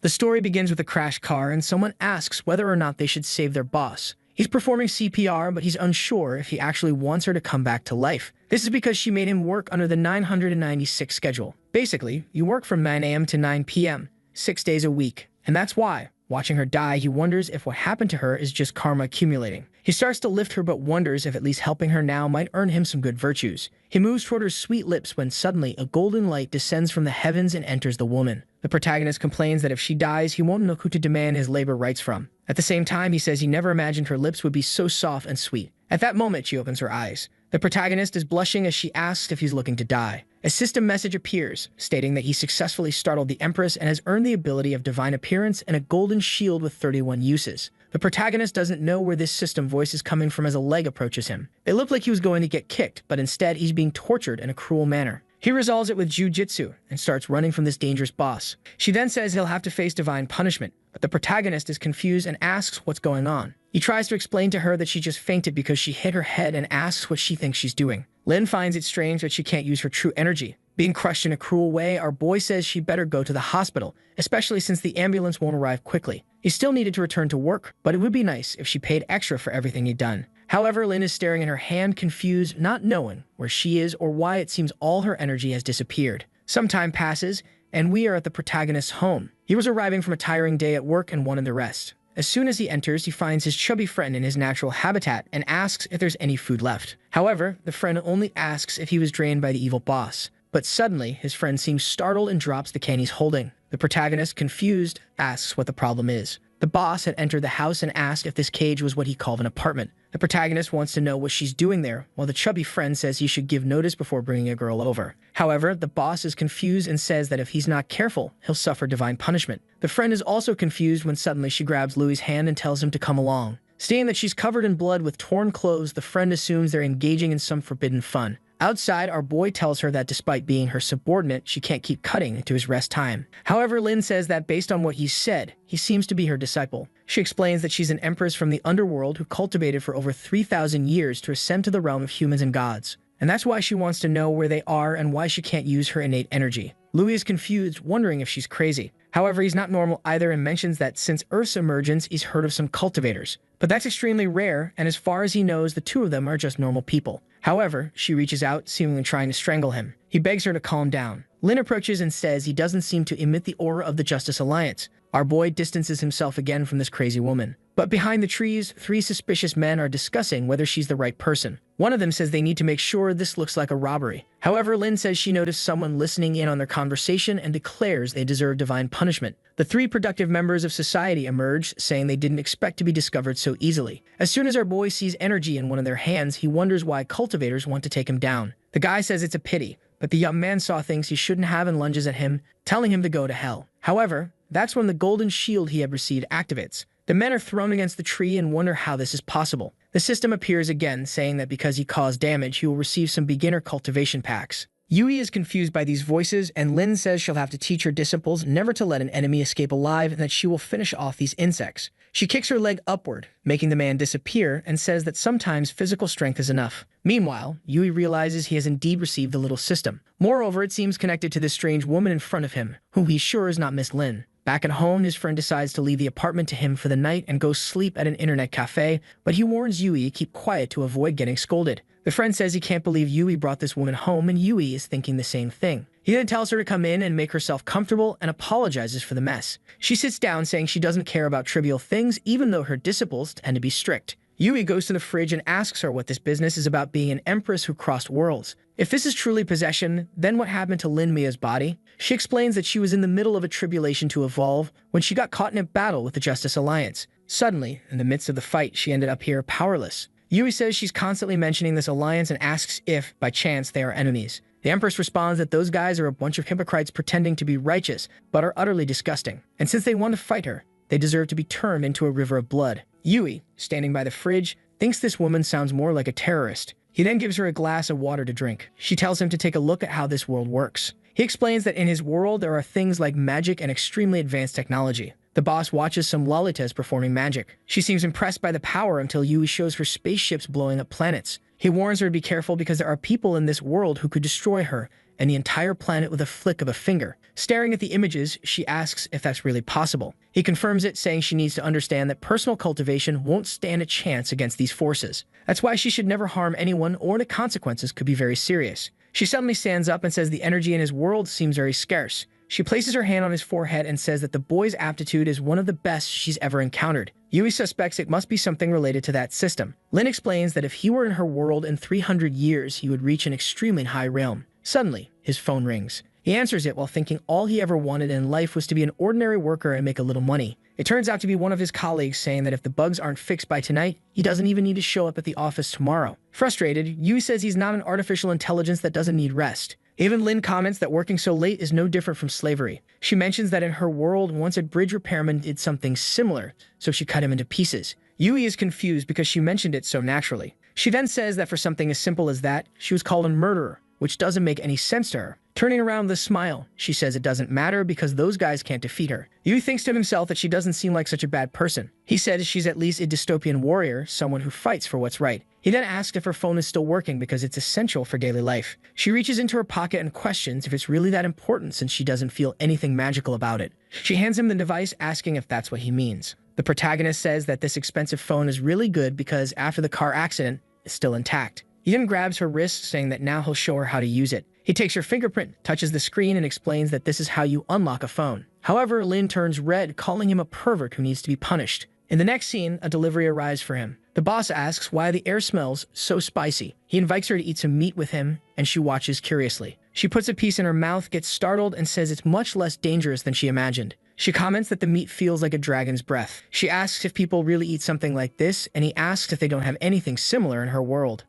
The story begins with a crashed car and someone asks whether or not they should save their boss. He's performing CPR, but he's unsure if he actually wants her to come back to life. This is because she made him work under the 996 schedule. Basically, you work from 9 a.m. to 9 p.m., 6 days a week. And that's why, watching her die, he wonders if what happened to her is just karma accumulating. He starts to lift her but wonders if at least helping her now might earn him some good virtues. He moves toward her sweet lips when suddenly a golden light descends from the heavens and enters the woman. The protagonist complains that if she dies, he won't know who to demand his labor rights from. At the same time, he says he never imagined her lips would be so soft and sweet. At that moment, she opens her eyes. The protagonist is blushing as she asks if he's looking to die. A system message appears, stating that he successfully startled the Empress and has earned the ability of divine appearance and a golden shield with 31 uses. The protagonist doesn't know where this system voice is coming from as a leg approaches him. It looked like he was going to get kicked, but instead he's being tortured in a cruel manner. He resolves it with jujitsu and starts running from this dangerous boss. She then says he'll have to face divine punishment, but the protagonist is confused and asks what's going on. He tries to explain to her that she just fainted because she hit her head and asks what she thinks she's doing. Lin finds it strange that she can't use her true energy. Being crushed in a cruel way, our boy says she better go to the hospital, especially since the ambulance won't arrive quickly. He still needed to return to work, but it would be nice if she paid extra for everything he'd done. However, Lin is staring at her hand, confused, not knowing where she is or why it seems all her energy has disappeared. Some time passes, and we are at the protagonist's home. He was arriving from a tiring day at work and wanted the rest. As soon as he enters, he finds his chubby friend in his natural habitat and asks if there's any food left. However, the friend only asks if he was drained by the evil boss. But suddenly, his friend seems startled and drops the can he's holding. The protagonist, confused, asks what the problem is. The boss had entered the house and asked if this cage was what he called an apartment. The protagonist wants to know what she's doing there, while the chubby friend says he should give notice before bringing a girl over. However, the boss is confused and says that if he's not careful, he'll suffer divine punishment. The friend is also confused when suddenly she grabs Louis's hand and tells him to come along. Seeing that she's covered in blood with torn clothes, the friend assumes they're engaging in some forbidden fun. Outside, our boy tells her that despite being her subordinate, she can't keep cutting into his rest time. However, Lin says that based on what he said, he seems to be her disciple. She explains that she's an empress from the underworld who cultivated for over 3,000 years to ascend to the realm of humans and gods. And that's why she wants to know where they are and why she can't use her innate energy. Louis is confused, wondering if she's crazy. However, he's not normal either and mentions that since Earth's emergence, he's heard of some cultivators. But that's extremely rare, and as far as he knows, the two of them are just normal people. However, she reaches out, seemingly trying to strangle him. He begs her to calm down. Lin approaches and says he doesn't seem to emit the aura of the Justice Alliance. Our boy distances himself again from this crazy woman. But behind the trees, 3 suspicious men are discussing whether she's the right person. One of them says they need to make sure this looks like a robbery. However, Lin says she noticed someone listening in on their conversation and declares they deserve divine punishment. The 3 productive members of society emerge, saying they didn't expect to be discovered so easily. As soon as our boy sees energy in one of their hands, he wonders why cultivators want to take him down. The guy says it's a pity, but the young man saw things he shouldn't have and lunges at him, telling him to go to hell. However, that's when the golden shield he had received activates. The men are thrown against the tree and wonder how this is possible. The system appears again, saying that because he caused damage, he will receive some beginner cultivation packs. Yui is confused by these voices, and Lin says she'll have to teach her disciples never to let an enemy escape alive and that she will finish off these insects. She kicks her leg upward, making the man disappear, and says that sometimes physical strength is enough. Meanwhile, Yui realizes he has indeed received the little system. Moreover, it seems connected to this strange woman in front of him, who he's sure is not Miss Lin. Back at home, his friend decides to leave the apartment to him for the night and go sleep at an internet cafe, but he warns Yui to keep quiet to avoid getting scolded. The friend says he can't believe Yui brought this woman home, and Yui is thinking the same thing. He then tells her to come in and make herself comfortable and apologizes for the mess. She sits down saying she doesn't care about trivial things, even though her disciples tend to be strict. Yui goes to the fridge and asks her what this business is about being an empress who crossed worlds. If this is truly possession, then what happened to Lin Mia's body? She explains that she was in the middle of a tribulation to evolve when she got caught in a battle with the Justice Alliance. Suddenly, in the midst of the fight, she ended up here powerless. Yui says she's constantly mentioning this alliance and asks if, by chance, they are enemies. The Empress responds that those guys are a bunch of hypocrites pretending to be righteous, but are utterly disgusting. And since they want to fight her, they deserve to be turned into a river of blood. Yui, standing by the fridge, thinks this woman sounds more like a terrorist. He then gives her a glass of water to drink. She tells him to take a look at how this world works. He explains that in his world there are things like magic and extremely advanced technology. The boss watches some Lolitas performing magic. She seems impressed by the power until Yui shows her spaceships blowing up planets. He warns her to be careful because there are people in this world who could destroy her, and the entire planet with a flick of a finger. Staring at the images, she asks if that's really possible. He confirms it, saying she needs to understand that personal cultivation won't stand a chance against these forces. That's why she should never harm anyone, or the consequences could be very serious. She suddenly stands up and says the energy in his world seems very scarce. She places her hand on his forehead and says that the boy's aptitude is one of the best she's ever encountered. Yui suspects it must be something related to that system. Lin explains that if he were in her world in 300 years, he would reach an extremely high realm. Suddenly, his phone rings. He answers it while thinking all he ever wanted in life was to be an ordinary worker and make a little money. It turns out to be one of his colleagues saying that if the bugs aren't fixed by tonight, he doesn't even need to show up at the office tomorrow. Frustrated, Yui says he's not an artificial intelligence that doesn't need rest. Even Lin comments that working so late is no different from slavery. She mentions that in her world, once a bridge repairman did something similar, so she cut him into pieces. Yui is confused because she mentioned it so naturally. She then says that for something as simple as that, she was called a murderer, which doesn't make any sense to her. Turning around with a smile, she says it doesn't matter because those guys can't defeat her. Yui thinks to himself that she doesn't seem like such a bad person. He says she's at least a dystopian warrior, someone who fights for what's right. He then asks if her phone is still working because it's essential for daily life. She reaches into her pocket and questions if it's really that important since she doesn't feel anything magical about it. She hands him the device, asking if that's what he means. The protagonist says that this expensive phone is really good because after the car accident, it's still intact. He then grabs her wrist, saying that now he'll show her how to use it. He takes her fingerprint, touches the screen, and explains that this is how you unlock a phone. However, Lin turns red, calling him a pervert who needs to be punished. In the next scene, a delivery arrives for him. The boss asks why the air smells so spicy. He invites her to eat some meat with him, and she watches curiously. She puts a piece in her mouth, gets startled, and says it's much less dangerous than she imagined. She comments that the meat feels like a dragon's breath. She asks if people really eat something like this, and he asks if they don't have anything similar in her world.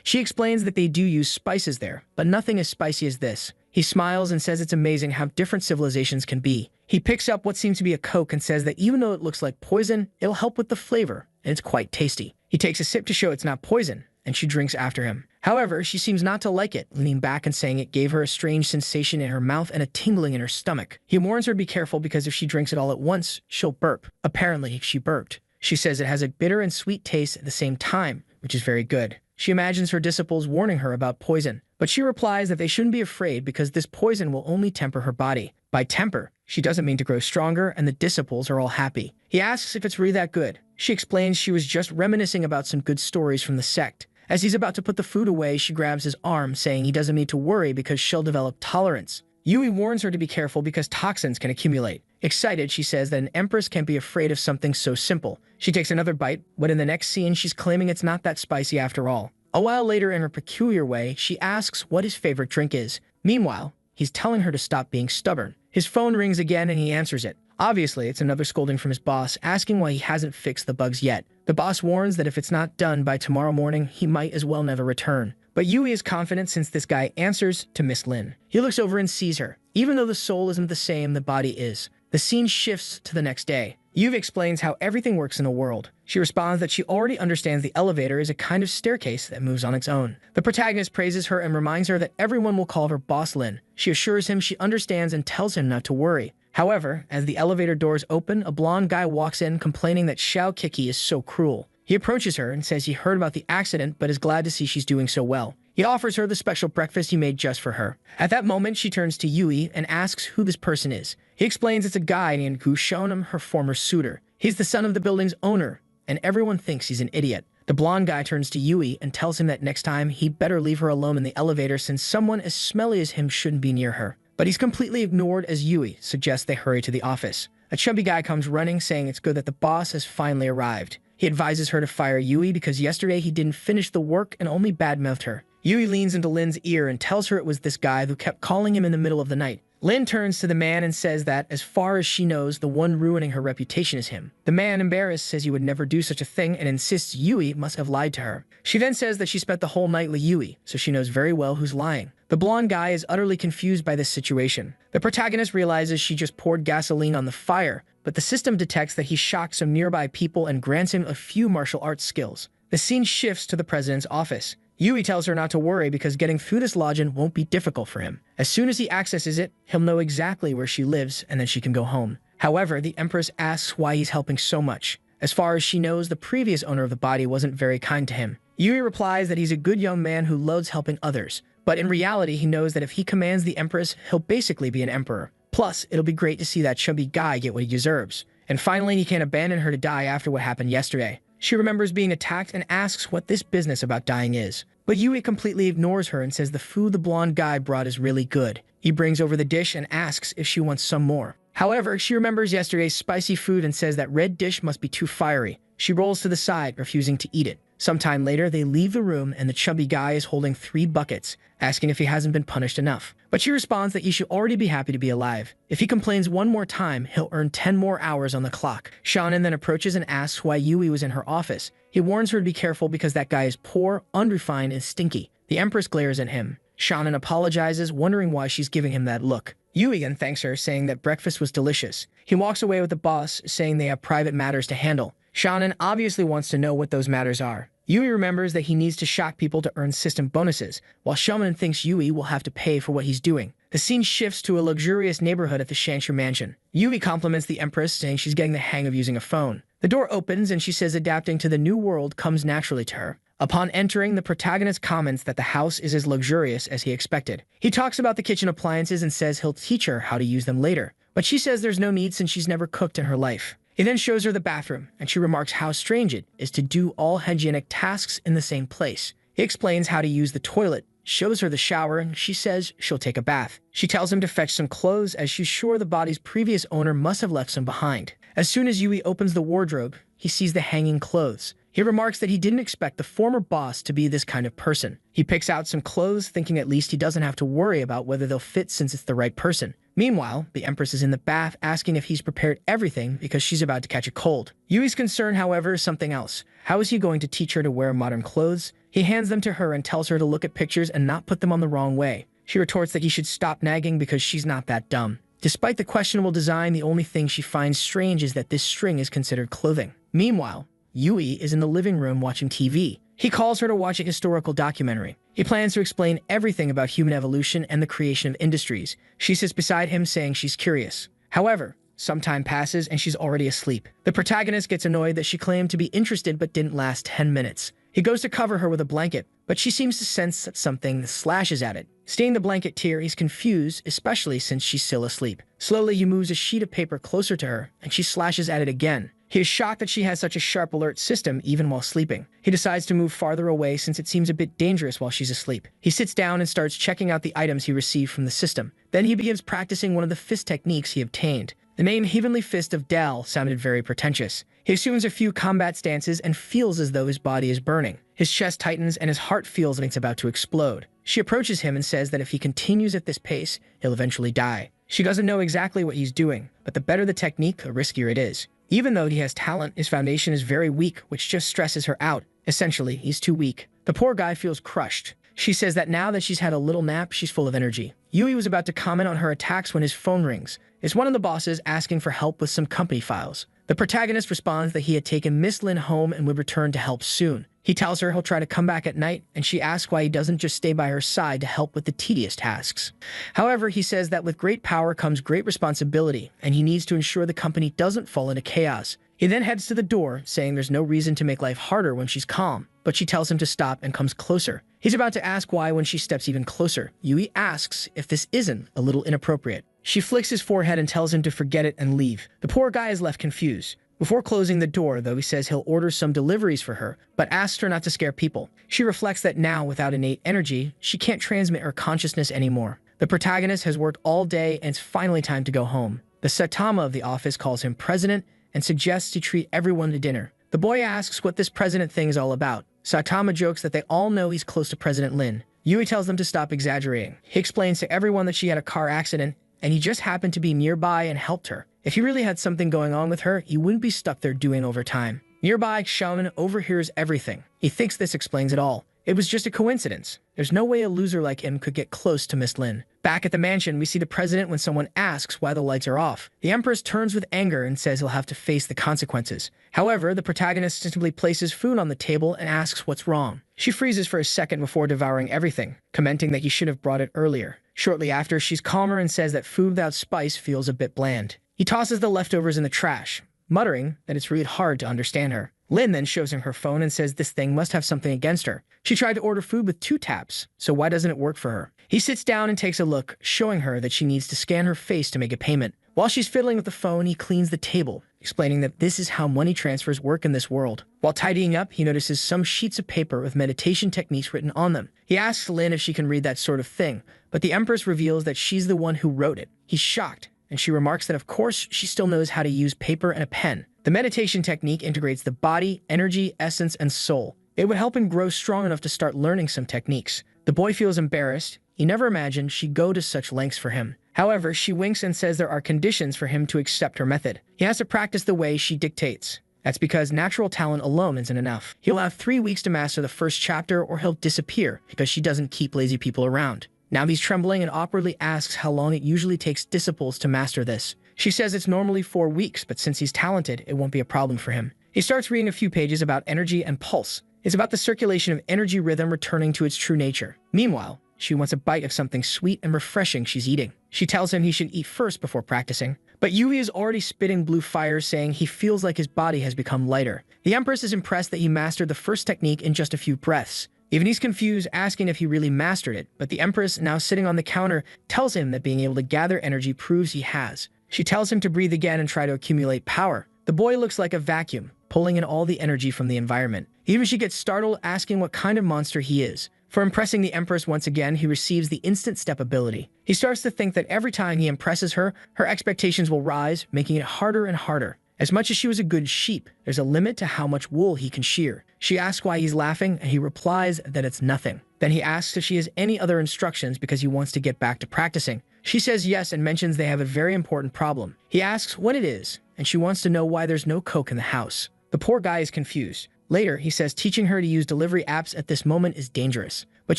She explains that they do use spices there, but nothing as spicy as this. He smiles and says it's amazing how different civilizations can be. He picks up what seems to be a Coke and says that even though it looks like poison, it'll help with the flavor, and it's quite tasty. He takes a sip to show it's not poison, and she drinks after him. However, she seems not to like it, leaning back and saying it gave her a strange sensation in her mouth and a tingling in her stomach. He warns her to be careful because if she drinks it all at once, she'll burp. Apparently, she burped. She says it has a bitter and sweet taste at the same time, which is very good. She imagines her disciples warning her about poison, but she replies that they shouldn't be afraid because this poison will only temper her body. By temper, she doesn't mean to grow stronger, and the disciples are all happy. He asks if it's really that good. She explains she was just reminiscing about some good stories from the sect. As he's about to put the food away, she grabs his arm, saying he doesn't need to worry because she'll develop tolerance. Yui warns her to be careful because toxins can accumulate. Excited, she says that an empress can't be afraid of something so simple. She takes another bite, but in the next scene, she's claiming it's not that spicy after all. A while later, in her peculiar way, she asks what his favorite drink is. Meanwhile, he's telling her to stop being stubborn. His phone rings again and he answers it. Obviously, it's another scolding from his boss, asking why he hasn't fixed the bugs yet. The boss warns that if it's not done by tomorrow morning, he might as well never return. But Yui is confident since this guy answers to Miss Lin. He looks over and sees her. Even though the soul isn't the same, the body is. The scene shifts to the next day. Yui explains how everything works in the world. She responds that she already understands the elevator is a kind of staircase that moves on its own. The protagonist praises her and reminds her that everyone will call her Boss Lin. She assures him she understands and tells him not to worry. However, as the elevator doors open, a blonde guy walks in complaining that Xiao Kiki is so cruel. He approaches her and says he heard about the accident but is glad to see she's doing so well. He offers her the special breakfast he made just for her. At that moment, she turns to Yui and asks who this person is. He explains it's a guy named Gu Shonam, her former suitor. He's the son of the building's owner, and everyone thinks he's an idiot. The blonde guy turns to Yui and tells him that next time he'd better leave her alone in the elevator since someone as smelly as him shouldn't be near her. But he's completely ignored as Yui suggests they hurry to the office. A chubby guy comes running saying it's good that the boss has finally arrived. He advises her to fire Yui because yesterday he didn't finish the work and only badmouthed her. Yui leans into Lin's ear and tells her it was this guy who kept calling him in the middle of the night. Lin turns to the man and says that, as far as she knows, the one ruining her reputation is him. The man, embarrassed, says he would never do such a thing and insists Yui must have lied to her. She then says that she spent the whole night with Yui, so she knows very well who's lying. The blonde guy is utterly confused by this situation. The protagonist realizes she just poured gasoline on the fire, but the system detects that he shocked some nearby people and grants him a few martial arts skills. The scene shifts to the president's office. Yui tells her not to worry because getting through this login won't be difficult for him. As soon as he accesses it, he'll know exactly where she lives and then she can go home. However, the Empress asks why he's helping so much. As far as she knows, the previous owner of the body wasn't very kind to him. Yui replies that he's a good young man who loves helping others, But in reality, he knows that if he commands the Empress, he'll basically be an emperor. Plus, it'll be great to see that chubby guy get what he deserves. And finally, he can't abandon her to die after what happened yesterday. She remembers being attacked and asks what this business about dying is. But Yui completely ignores her and says the food the blonde guy brought is really good. He brings over the dish and asks if she wants some more. However, she remembers yesterday's spicy food and says that red dish must be too fiery. She rolls to the side, refusing to eat it. Sometime later, they leave the room and the chubby guy is holding 3 buckets, asking if he hasn't been punished enough. But she responds that he should already be happy to be alive. If he complains one more time, he'll earn 10 more hours on the clock. Shannon then approaches and asks why Yui was in her office. He warns her to be careful because that guy is poor, unrefined, and stinky. The Empress glares at him. Shannon apologizes, wondering why she's giving him that look. Yui then thanks her, saying that breakfast was delicious. He walks away with the boss, saying they have private matters to handle. Shannon obviously wants to know what those matters are. Yui remembers that he needs to shock people to earn system bonuses, while Shannon thinks Yui will have to pay for what he's doing. The scene shifts to a luxurious neighborhood at the Shanshu mansion. Yui compliments the Empress, saying she's getting the hang of using a phone. The door opens and she says adapting to the new world comes naturally to her. Upon entering, the protagonist comments that the house is as luxurious as he expected. He talks about the kitchen appliances and says he'll teach her how to use them later, but she says there's no need since she's never cooked in her life. He then shows her the bathroom, and she remarks how strange it is to do all hygienic tasks in the same place. He explains how to use the toilet, shows her the shower, and she says she'll take a bath. She tells him to fetch some clothes as she's sure the body's previous owner must have left some behind. As soon as Yui opens the wardrobe, he sees the hanging clothes. He remarks that he didn't expect the former boss to be this kind of person. He picks out some clothes, thinking at least he doesn't have to worry about whether they'll fit since it's the right person. Meanwhile, the Empress is in the bath asking if he's prepared everything because she's about to catch a cold. Yui's concern, however, is something else. How is he going to teach her to wear modern clothes? He hands them to her and tells her to look at pictures and not put them on the wrong way. She retorts that he should stop nagging because she's not that dumb. Despite the questionable design, the only thing she finds strange is that this string is considered clothing. Meanwhile, Yui is in the living room watching TV. He calls her to watch a historical documentary. He plans to explain everything about human evolution and the creation of industries. She sits beside him, saying she's curious. However, some time passes and she's already asleep. The protagonist gets annoyed that she claimed to be interested but didn't last 10 minutes. He goes to cover her with a blanket, but she seems to sense that something slashes at it. Seeing the blanket tear, he's confused, especially since she's still asleep. Slowly, he moves a sheet of paper closer to her, and she slashes at it again. He is shocked that she has such a sharp alert system even while sleeping. He decides to move farther away since it seems a bit dangerous while she's asleep. He sits down and starts checking out the items he received from the system. Then he begins practicing one of the fist techniques he obtained. The name Heavenly Fist of Dal sounded very pretentious. He assumes a few combat stances and feels as though his body is burning. His chest tightens and his heart feels like it's about to explode. She approaches him and says that if he continues at this pace, he'll eventually die. She doesn't know exactly what he's doing, but the better the technique, the riskier it is. Even though he has talent, his foundation is very weak, which just stresses her out. Essentially, he's too weak. The poor guy feels crushed. She says that now that she's had a little nap, she's full of energy. Yui was about to comment on her attacks when his phone rings. It's one of the bosses asking for help with some company files. The protagonist responds that he had taken Miss Lin home and would return to help soon. He tells her he'll try to come back at night, and she asks why he doesn't just stay by her side to help with the tedious tasks. However, he says that with great power comes great responsibility, and he needs to ensure the company doesn't fall into chaos. He then heads to the door, saying there's no reason to make life harder when she's calm, but she tells him to stop and comes closer. He's about to ask why when she steps even closer. Yui asks if this isn't a little inappropriate. She flicks his forehead and tells him to forget it and leave. The poor guy is left confused. Before closing the door, though, he says he'll order some deliveries for her, but asks her not to scare people. She reflects that now, without innate energy, she can't transmit her consciousness anymore. The protagonist has worked all day and it's finally time to go home. The Saitama of the office calls him president and suggests to treat everyone to dinner. The boy asks what this president thing is all about. Saitama jokes that they all know he's close to President Lin. Yui tells them to stop exaggerating. He explains to everyone that she had a car accident and he just happened to be nearby and helped her. If he really had something going on with her, he wouldn't be stuck there doing overtime. Nearby, Xiaoman overhears everything. He thinks this explains it all. It was just a coincidence. There's no way a loser like him could get close to Miss Lin. Back at the mansion, we see the president when someone asks why the lights are off. The Empress turns with anger and says he'll have to face the consequences. However, the protagonist simply places food on the table and asks what's wrong. She freezes for a second before devouring everything, commenting that he should have brought it earlier. Shortly after, she's calmer and says that food without spice feels a bit bland. He tosses the leftovers in the trash, muttering that it's really hard to understand her. Lin then shows him her phone and says this thing must have something against her. She tried to order food with 2 taps, so why doesn't it work for her? He sits down and takes a look, showing her that she needs to scan her face to make a payment. While she's fiddling with the phone, he cleans the table, explaining that this is how money transfers work in this world. While tidying up, he notices some sheets of paper with meditation techniques written on them. He asks Lin if she can read that sort of thing, but the Empress reveals that she's the one who wrote it. He's shocked, and she remarks that of course she still knows how to use paper and a pen. The meditation technique integrates the body, energy, essence, and soul. It would help him grow strong enough to start learning some techniques. The boy feels embarrassed. He never imagined she'd go to such lengths for him. However, she winks and says there are conditions for him to accept her method. He has to practice the way she dictates. That's because natural talent alone isn't enough. He'll have 3 weeks to master the first chapter or he'll disappear because she doesn't keep lazy people around. Now he's trembling and awkwardly asks how long it usually takes disciples to master this. She says it's normally 4 weeks, but since he's talented, it won't be a problem for him. He starts reading a few pages about energy and pulse. It's about the circulation of energy rhythm returning to its true nature. Meanwhile, she wants a bite of something sweet and refreshing she's eating. She tells him he should eat first before practicing. But Yui is already spitting blue fire, saying he feels like his body has become lighter. The Empress is impressed that he mastered the first technique in just a few breaths. Even he's confused, asking if he really mastered it, but the Empress, now sitting on the counter, tells him that being able to gather energy proves he has. She tells him to breathe again and try to accumulate power. The boy looks like a vacuum, pulling in all the energy from the environment. Even she gets startled, asking what kind of monster he is. For impressing the Empress once again, he receives the instant step ability. He starts to think that every time he impresses her, her expectations will rise, making it harder and harder. As much as she was a good sheep, there's a limit to how much wool he can shear. She asks why he's laughing, and he replies that it's nothing. Then he asks if she has any other instructions because he wants to get back to practicing. She says yes and mentions they have a very important problem. He asks what it is, and she wants to know why there's no Coke in the house. The poor guy is confused. Later, he says teaching her to use delivery apps at this moment is dangerous, but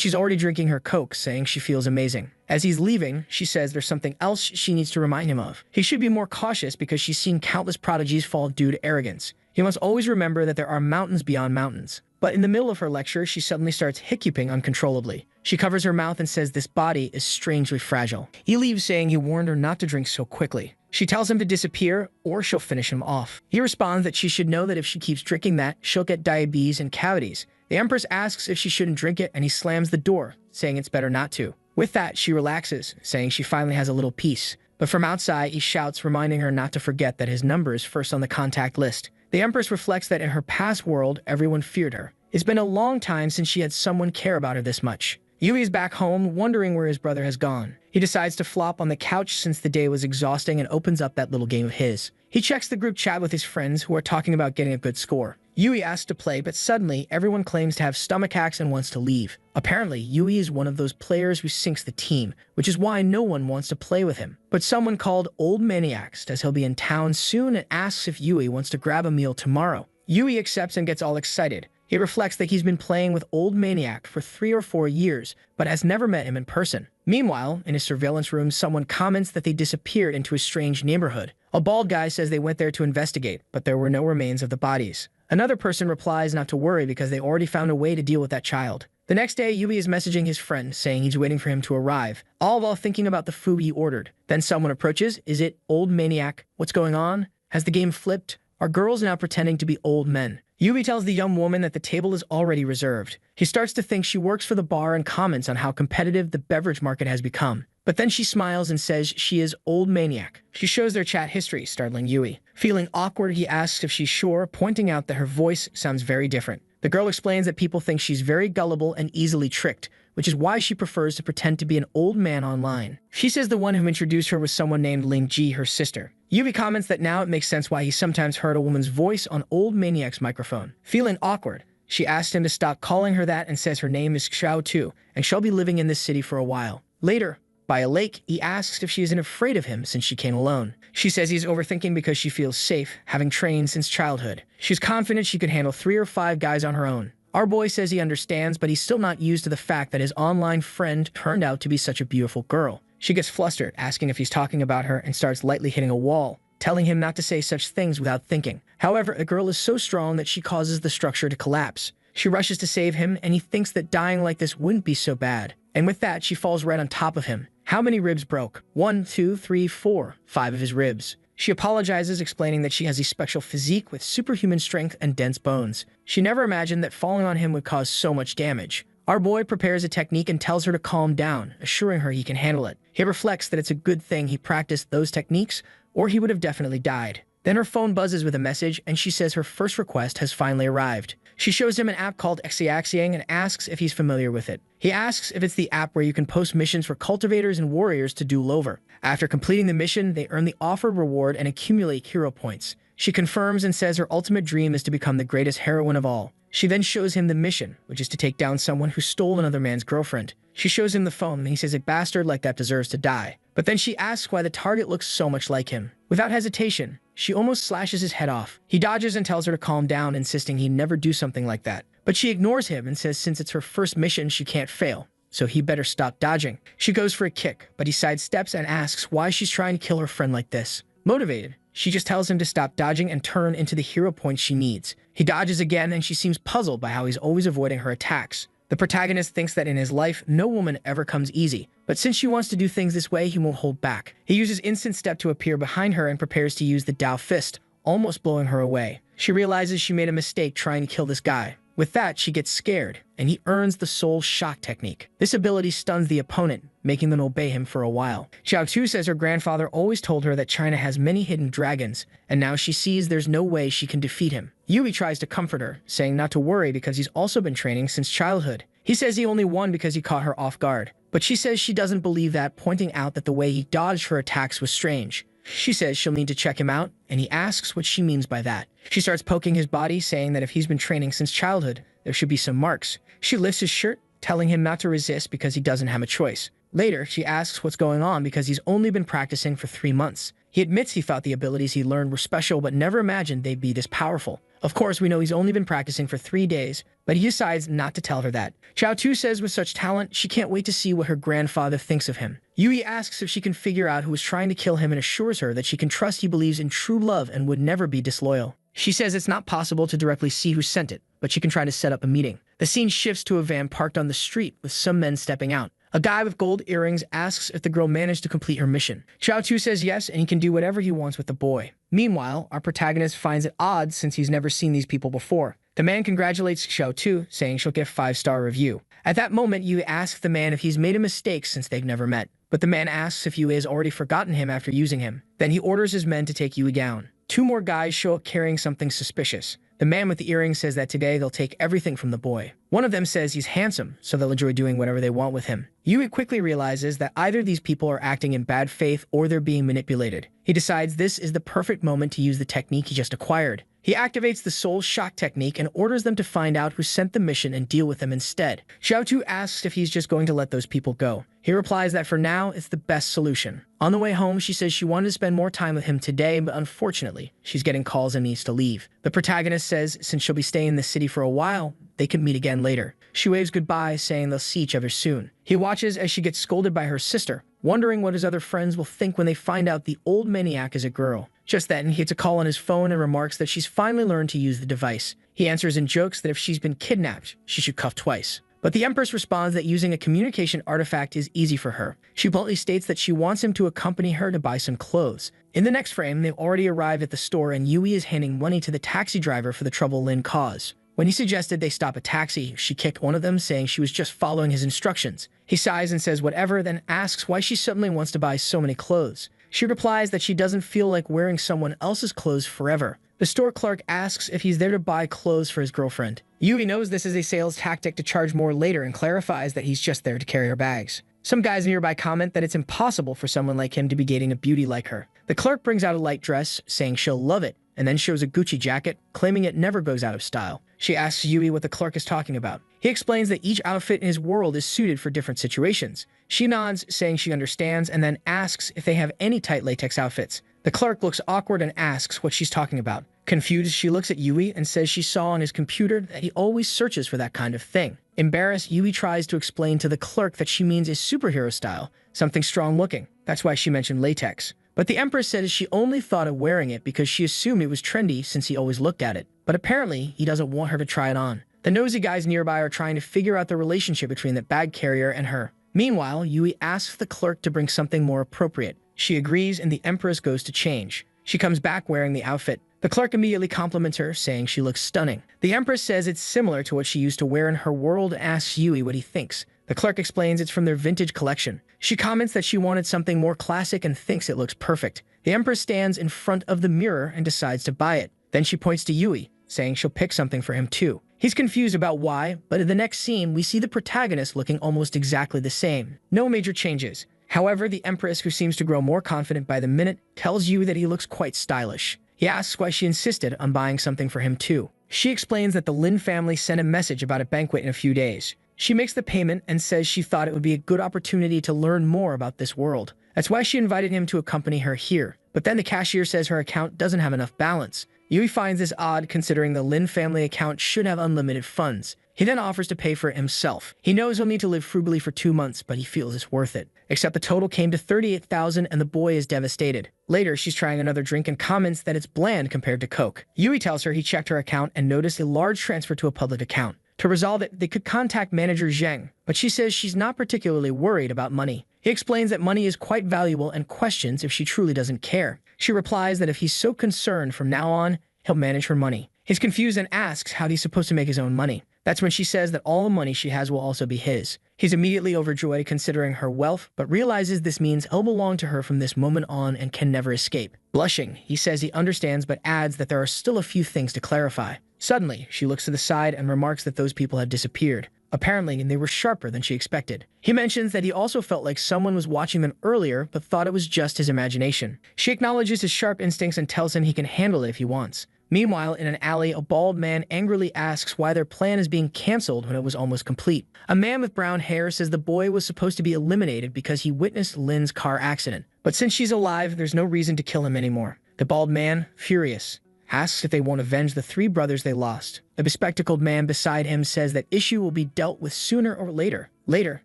she's already drinking her Coke, saying she feels amazing. As he's leaving, she says there's something else she needs to remind him of. He should be more cautious because she's seen countless prodigies fall due to arrogance. He must always remember that there are mountains beyond mountains. But in the middle of her lecture, she suddenly starts hiccuping uncontrollably. She covers her mouth and says this body is strangely fragile. He leaves, saying he warned her not to drink so quickly. She tells him to disappear or she'll finish him off. He responds that she should know that if she keeps drinking that, she'll get diabetes and cavities. The Empress asks if she shouldn't drink it, and he slams the door, saying it's better not to. With that, she relaxes, saying she finally has a little peace. But from outside, he shouts, reminding her not to forget that his number is first on the contact list. The Empress reflects that in her past world, everyone feared her. It's been a long time since she had someone care about her this much. Yui is back home, wondering where his brother has gone. He decides to flop on the couch since the day was exhausting and opens up that little game of his. He checks the group chat with his friends who are talking about getting a good score. Yui asks to play, but suddenly everyone claims to have stomach aches and wants to leave. Apparently, Yui is one of those players who sinks the team, which is why no one wants to play with him. But someone called Old Maniacs says he'll be in town soon and asks if Yui wants to grab a meal tomorrow. Yui accepts and gets all excited. He reflects that he's been playing with Old Maniac for 3 or 4 years, but has never met him in person. Meanwhile, in his surveillance room, someone comments that they disappeared into a strange neighborhood. A bald guy says they went there to investigate, but there were no remains of the bodies. Another person replies not to worry because they already found a way to deal with that child. The next day, Yui is messaging his friend, saying he's waiting for him to arrive, all while thinking about the food he ordered. Then someone approaches. Is it Old Maniac? What's going on? Has the game flipped? Are girls now pretending to be old men? Yui tells the young woman that the table is already reserved. He starts to think she works for the bar and comments on how competitive the beverage market has become. But then she smiles and says she is Old Maniac. She shows their chat history, startling Yui. Feeling awkward, he asks if she's sure, pointing out that her voice sounds very different. The girl explains that people think she's very gullible and easily tricked, which is why she prefers to pretend to be an old man online. She says the one who introduced her was someone named Ling Ji, her sister. Yui comments that now it makes sense why he sometimes heard a woman's voice on Old Maniac's microphone. Feeling awkward, she asks him to stop calling her that and says her name is Xiao Tu, and she'll be living in this city for a while. Later, by a lake, he asks if she isn't afraid of him since she came alone. She says he's overthinking because she feels safe, having trained since childhood. She's confident she could handle 3 or 5 guys on her own. Our boy says he understands, but he's still not used to the fact that his online friend turned out to be such a beautiful girl. She gets flustered, asking if he's talking about her, and starts lightly hitting a wall, telling him not to say such things without thinking. However, the girl is so strong that she causes the structure to collapse. She rushes to save him, and he thinks that dying like this wouldn't be so bad. And with that, she falls right on top of him. How many ribs broke? 1, 2, 3, 4, 5 of his ribs. She apologizes, explaining that she has a special physique with superhuman strength and dense bones. She never imagined that falling on him would cause so much damage. Our boy prepares a technique and tells her to calm down, assuring her he can handle it. He reflects that it's a good thing he practiced those techniques, or he would have definitely died. Then her phone buzzes with a message, and she says her first request has finally arrived. She shows him an app called Xiaxiang and asks if he's familiar with it. He asks if it's the app where you can post missions for cultivators and warriors to duel over. After completing the mission, they earn the offered reward and accumulate hero points. She confirms and says her ultimate dream is to become the greatest heroine of all. She then shows him the mission, which is to take down someone who stole another man's girlfriend. She shows him the phone, and he says a bastard like that deserves to die. But then she asks why the target looks so much like him. Without hesitation, she almost slashes his head off. He dodges and tells her to calm down, insisting he'd never do something like that. But she ignores him and says since it's her first mission, she can't fail, so he better stop dodging. She goes for a kick, but he sidesteps and asks why she's trying to kill her friend like this. Motivated, she just tells him to stop dodging and turn into the hero points she needs. He dodges again, and she seems puzzled by how he's always avoiding her attacks. The protagonist thinks that in his life, no woman ever comes easy, but since she wants to do things this way, he won't hold back. He uses instant step to appear behind her and prepares to use the Dao fist, almost blowing her away. She realizes she made a mistake trying to kill this guy. With that, she gets scared, and he earns the soul shock technique. This ability stuns the opponent, making them obey him for a while. Xiao says her grandfather always told her that China has many hidden dragons, and now she sees there's no way she can defeat him. Yui tries to comfort her, saying not to worry because he's also been training since childhood. He says he only won because he caught her off guard, but she says she doesn't believe that, pointing out that the way he dodged her attacks was strange. She says she'll need to check him out, and he asks what she means by that. She starts poking his body, saying that if he's been training since childhood, there should be some marks. She lifts his shirt, telling him not to resist because he doesn't have a choice. Later, she asks what's going on because he's only been practicing for 3 months. He admits he thought the abilities he learned were special but never imagined they'd be this powerful. Of course, we know he's only been practicing for 3 days, but he decides not to tell her that. Xiao says with such talent, she can't wait to see what her grandfather thinks of him. Yui asks if she can figure out who was trying to kill him and assures her that she can trust he believes in true love and would never be disloyal. She says it's not possible to directly see who sent it, but she can try to set up a meeting. The scene shifts to a van parked on the street with some men stepping out. A guy with gold earrings asks if the girl managed to complete her mission. Xiao says yes, and he can do whatever he wants with the boy. Meanwhile, our protagonist finds it odd since he's never seen these people before. The man congratulates Xiao, saying she'll get a 5-star review. At that moment, Yui asks the man if he's made a mistake since they've never met. But the man asks if Yui has already forgotten him after using him. Then he orders his men to take Yui down. 2 more guys show up carrying something suspicious. The man with the earrings says that today they'll take everything from the boy. One of them says he's handsome, so they'll enjoy doing whatever they want with him. Yui quickly realizes that either these people are acting in bad faith or they're being manipulated. He decides this is the perfect moment to use the technique he just acquired. He activates the soul shock technique and orders them to find out who sent the mission and deal with them instead. Xiao asks if he's just going to let those people go. He replies that for now, it's the best solution. On the way home, she says she wanted to spend more time with him today, but unfortunately, she's getting calls and needs to leave. The protagonist says since she'll be staying in the city for a while, they can meet again later. She waves goodbye, saying they'll see each other soon. He watches as she gets scolded by her sister, wondering what his other friends will think when they find out the old maniac is a girl. Just then, he gets a call on his phone and remarks that she's finally learned to use the device. He answers in jokes that if she's been kidnapped, she should cuff twice. But the Empress responds that using a communication artifact is easy for her. She bluntly states that she wants him to accompany her to buy some clothes. In the next frame, they've already arrived at the store and Yui is handing money to the taxi driver for the trouble Lin caused. When he suggested they stop a taxi, she kicked one of them, saying she was just following his instructions. He sighs and says whatever, then asks why she suddenly wants to buy so many clothes. She replies that she doesn't feel like wearing someone else's clothes forever. The store clerk asks if he's there to buy clothes for his girlfriend. Yui knows this is a sales tactic to charge more later and clarifies that he's just there to carry her bags. Some guys nearby comment that it's impossible for someone like him to be dating a beauty like her. The clerk brings out a light dress, saying she'll love it, and then shows a Gucci jacket, claiming it never goes out of style. She asks Yui what the clerk is talking about. He explains that each outfit in his world is suited for different situations. She nods, saying she understands, and then asks if they have any tight latex outfits. The clerk looks awkward and asks what she's talking about. Confused, she looks at Yui and says she saw on his computer that he always searches for that kind of thing. Embarrassed, Yui tries to explain to the clerk that she means a superhero style, something strong looking. That's why she mentioned latex. But the Empress says she only thought of wearing it because she assumed it was trendy since he always looked at it. But apparently, he doesn't want her to try it on. The nosy guys nearby are trying to figure out the relationship between the bag carrier and her. Meanwhile, Yui asks the clerk to bring something more appropriate. She agrees and the Empress goes to change. She comes back wearing the outfit. The clerk immediately compliments her, saying she looks stunning. The Empress says it's similar to what she used to wear in her world and asks Yui what he thinks. The clerk explains it's from their vintage collection. She comments that she wanted something more classic and thinks it looks perfect. The Empress stands in front of the mirror and decides to buy it. Then she points to Yui, saying she'll pick something for him too. He's confused about why, but in the next scene, we see the protagonist looking almost exactly the same. No major changes. However, the Empress, who seems to grow more confident by the minute, tells Yui that he looks quite stylish. He asks why she insisted on buying something for him too. She explains that the Lin family sent a message about a banquet in a few days. She makes the payment and says she thought it would be a good opportunity to learn more about this world. That's why she invited him to accompany her here. But then the cashier says her account doesn't have enough balance. Yui finds this odd considering the Lin family account should have unlimited funds. He then offers to pay for it himself. He knows he'll need to live frugally for 2 months, but he feels it's worth it. Except the total came to 38,000 and the boy is devastated. Later, she's trying another drink and comments that it's bland compared to Coke. Yui tells her he checked her account and noticed a large transfer to a public account. To resolve it, they could contact manager Zheng, but she says she's not particularly worried about money. He explains that money is quite valuable and questions if she truly doesn't care. She replies that if he's so concerned from now on, he'll manage her money. He's confused and asks how he's supposed to make his own money. That's when she says that all the money she has will also be his. He's immediately overjoyed considering her wealth, but realizes this means it'll belong to her from this moment on and can never escape. Blushing, he says he understands but adds that there are still a few things to clarify. Suddenly, she looks to the side and remarks that those people had disappeared. Apparently, they were sharper than she expected. He mentions that he also felt like someone was watching them earlier, but thought it was just his imagination. She acknowledges his sharp instincts and tells him he can handle it if he wants. Meanwhile, in an alley, a bald man angrily asks why their plan is being cancelled when it was almost complete. A man with brown hair says the boy was supposed to be eliminated because he witnessed Lin's car accident. But since she's alive, there's no reason to kill him anymore. The bald man, furious, asks if they won't avenge the 3 brothers they lost. The bespectacled man beside him says that issue will be dealt with sooner or later. Later,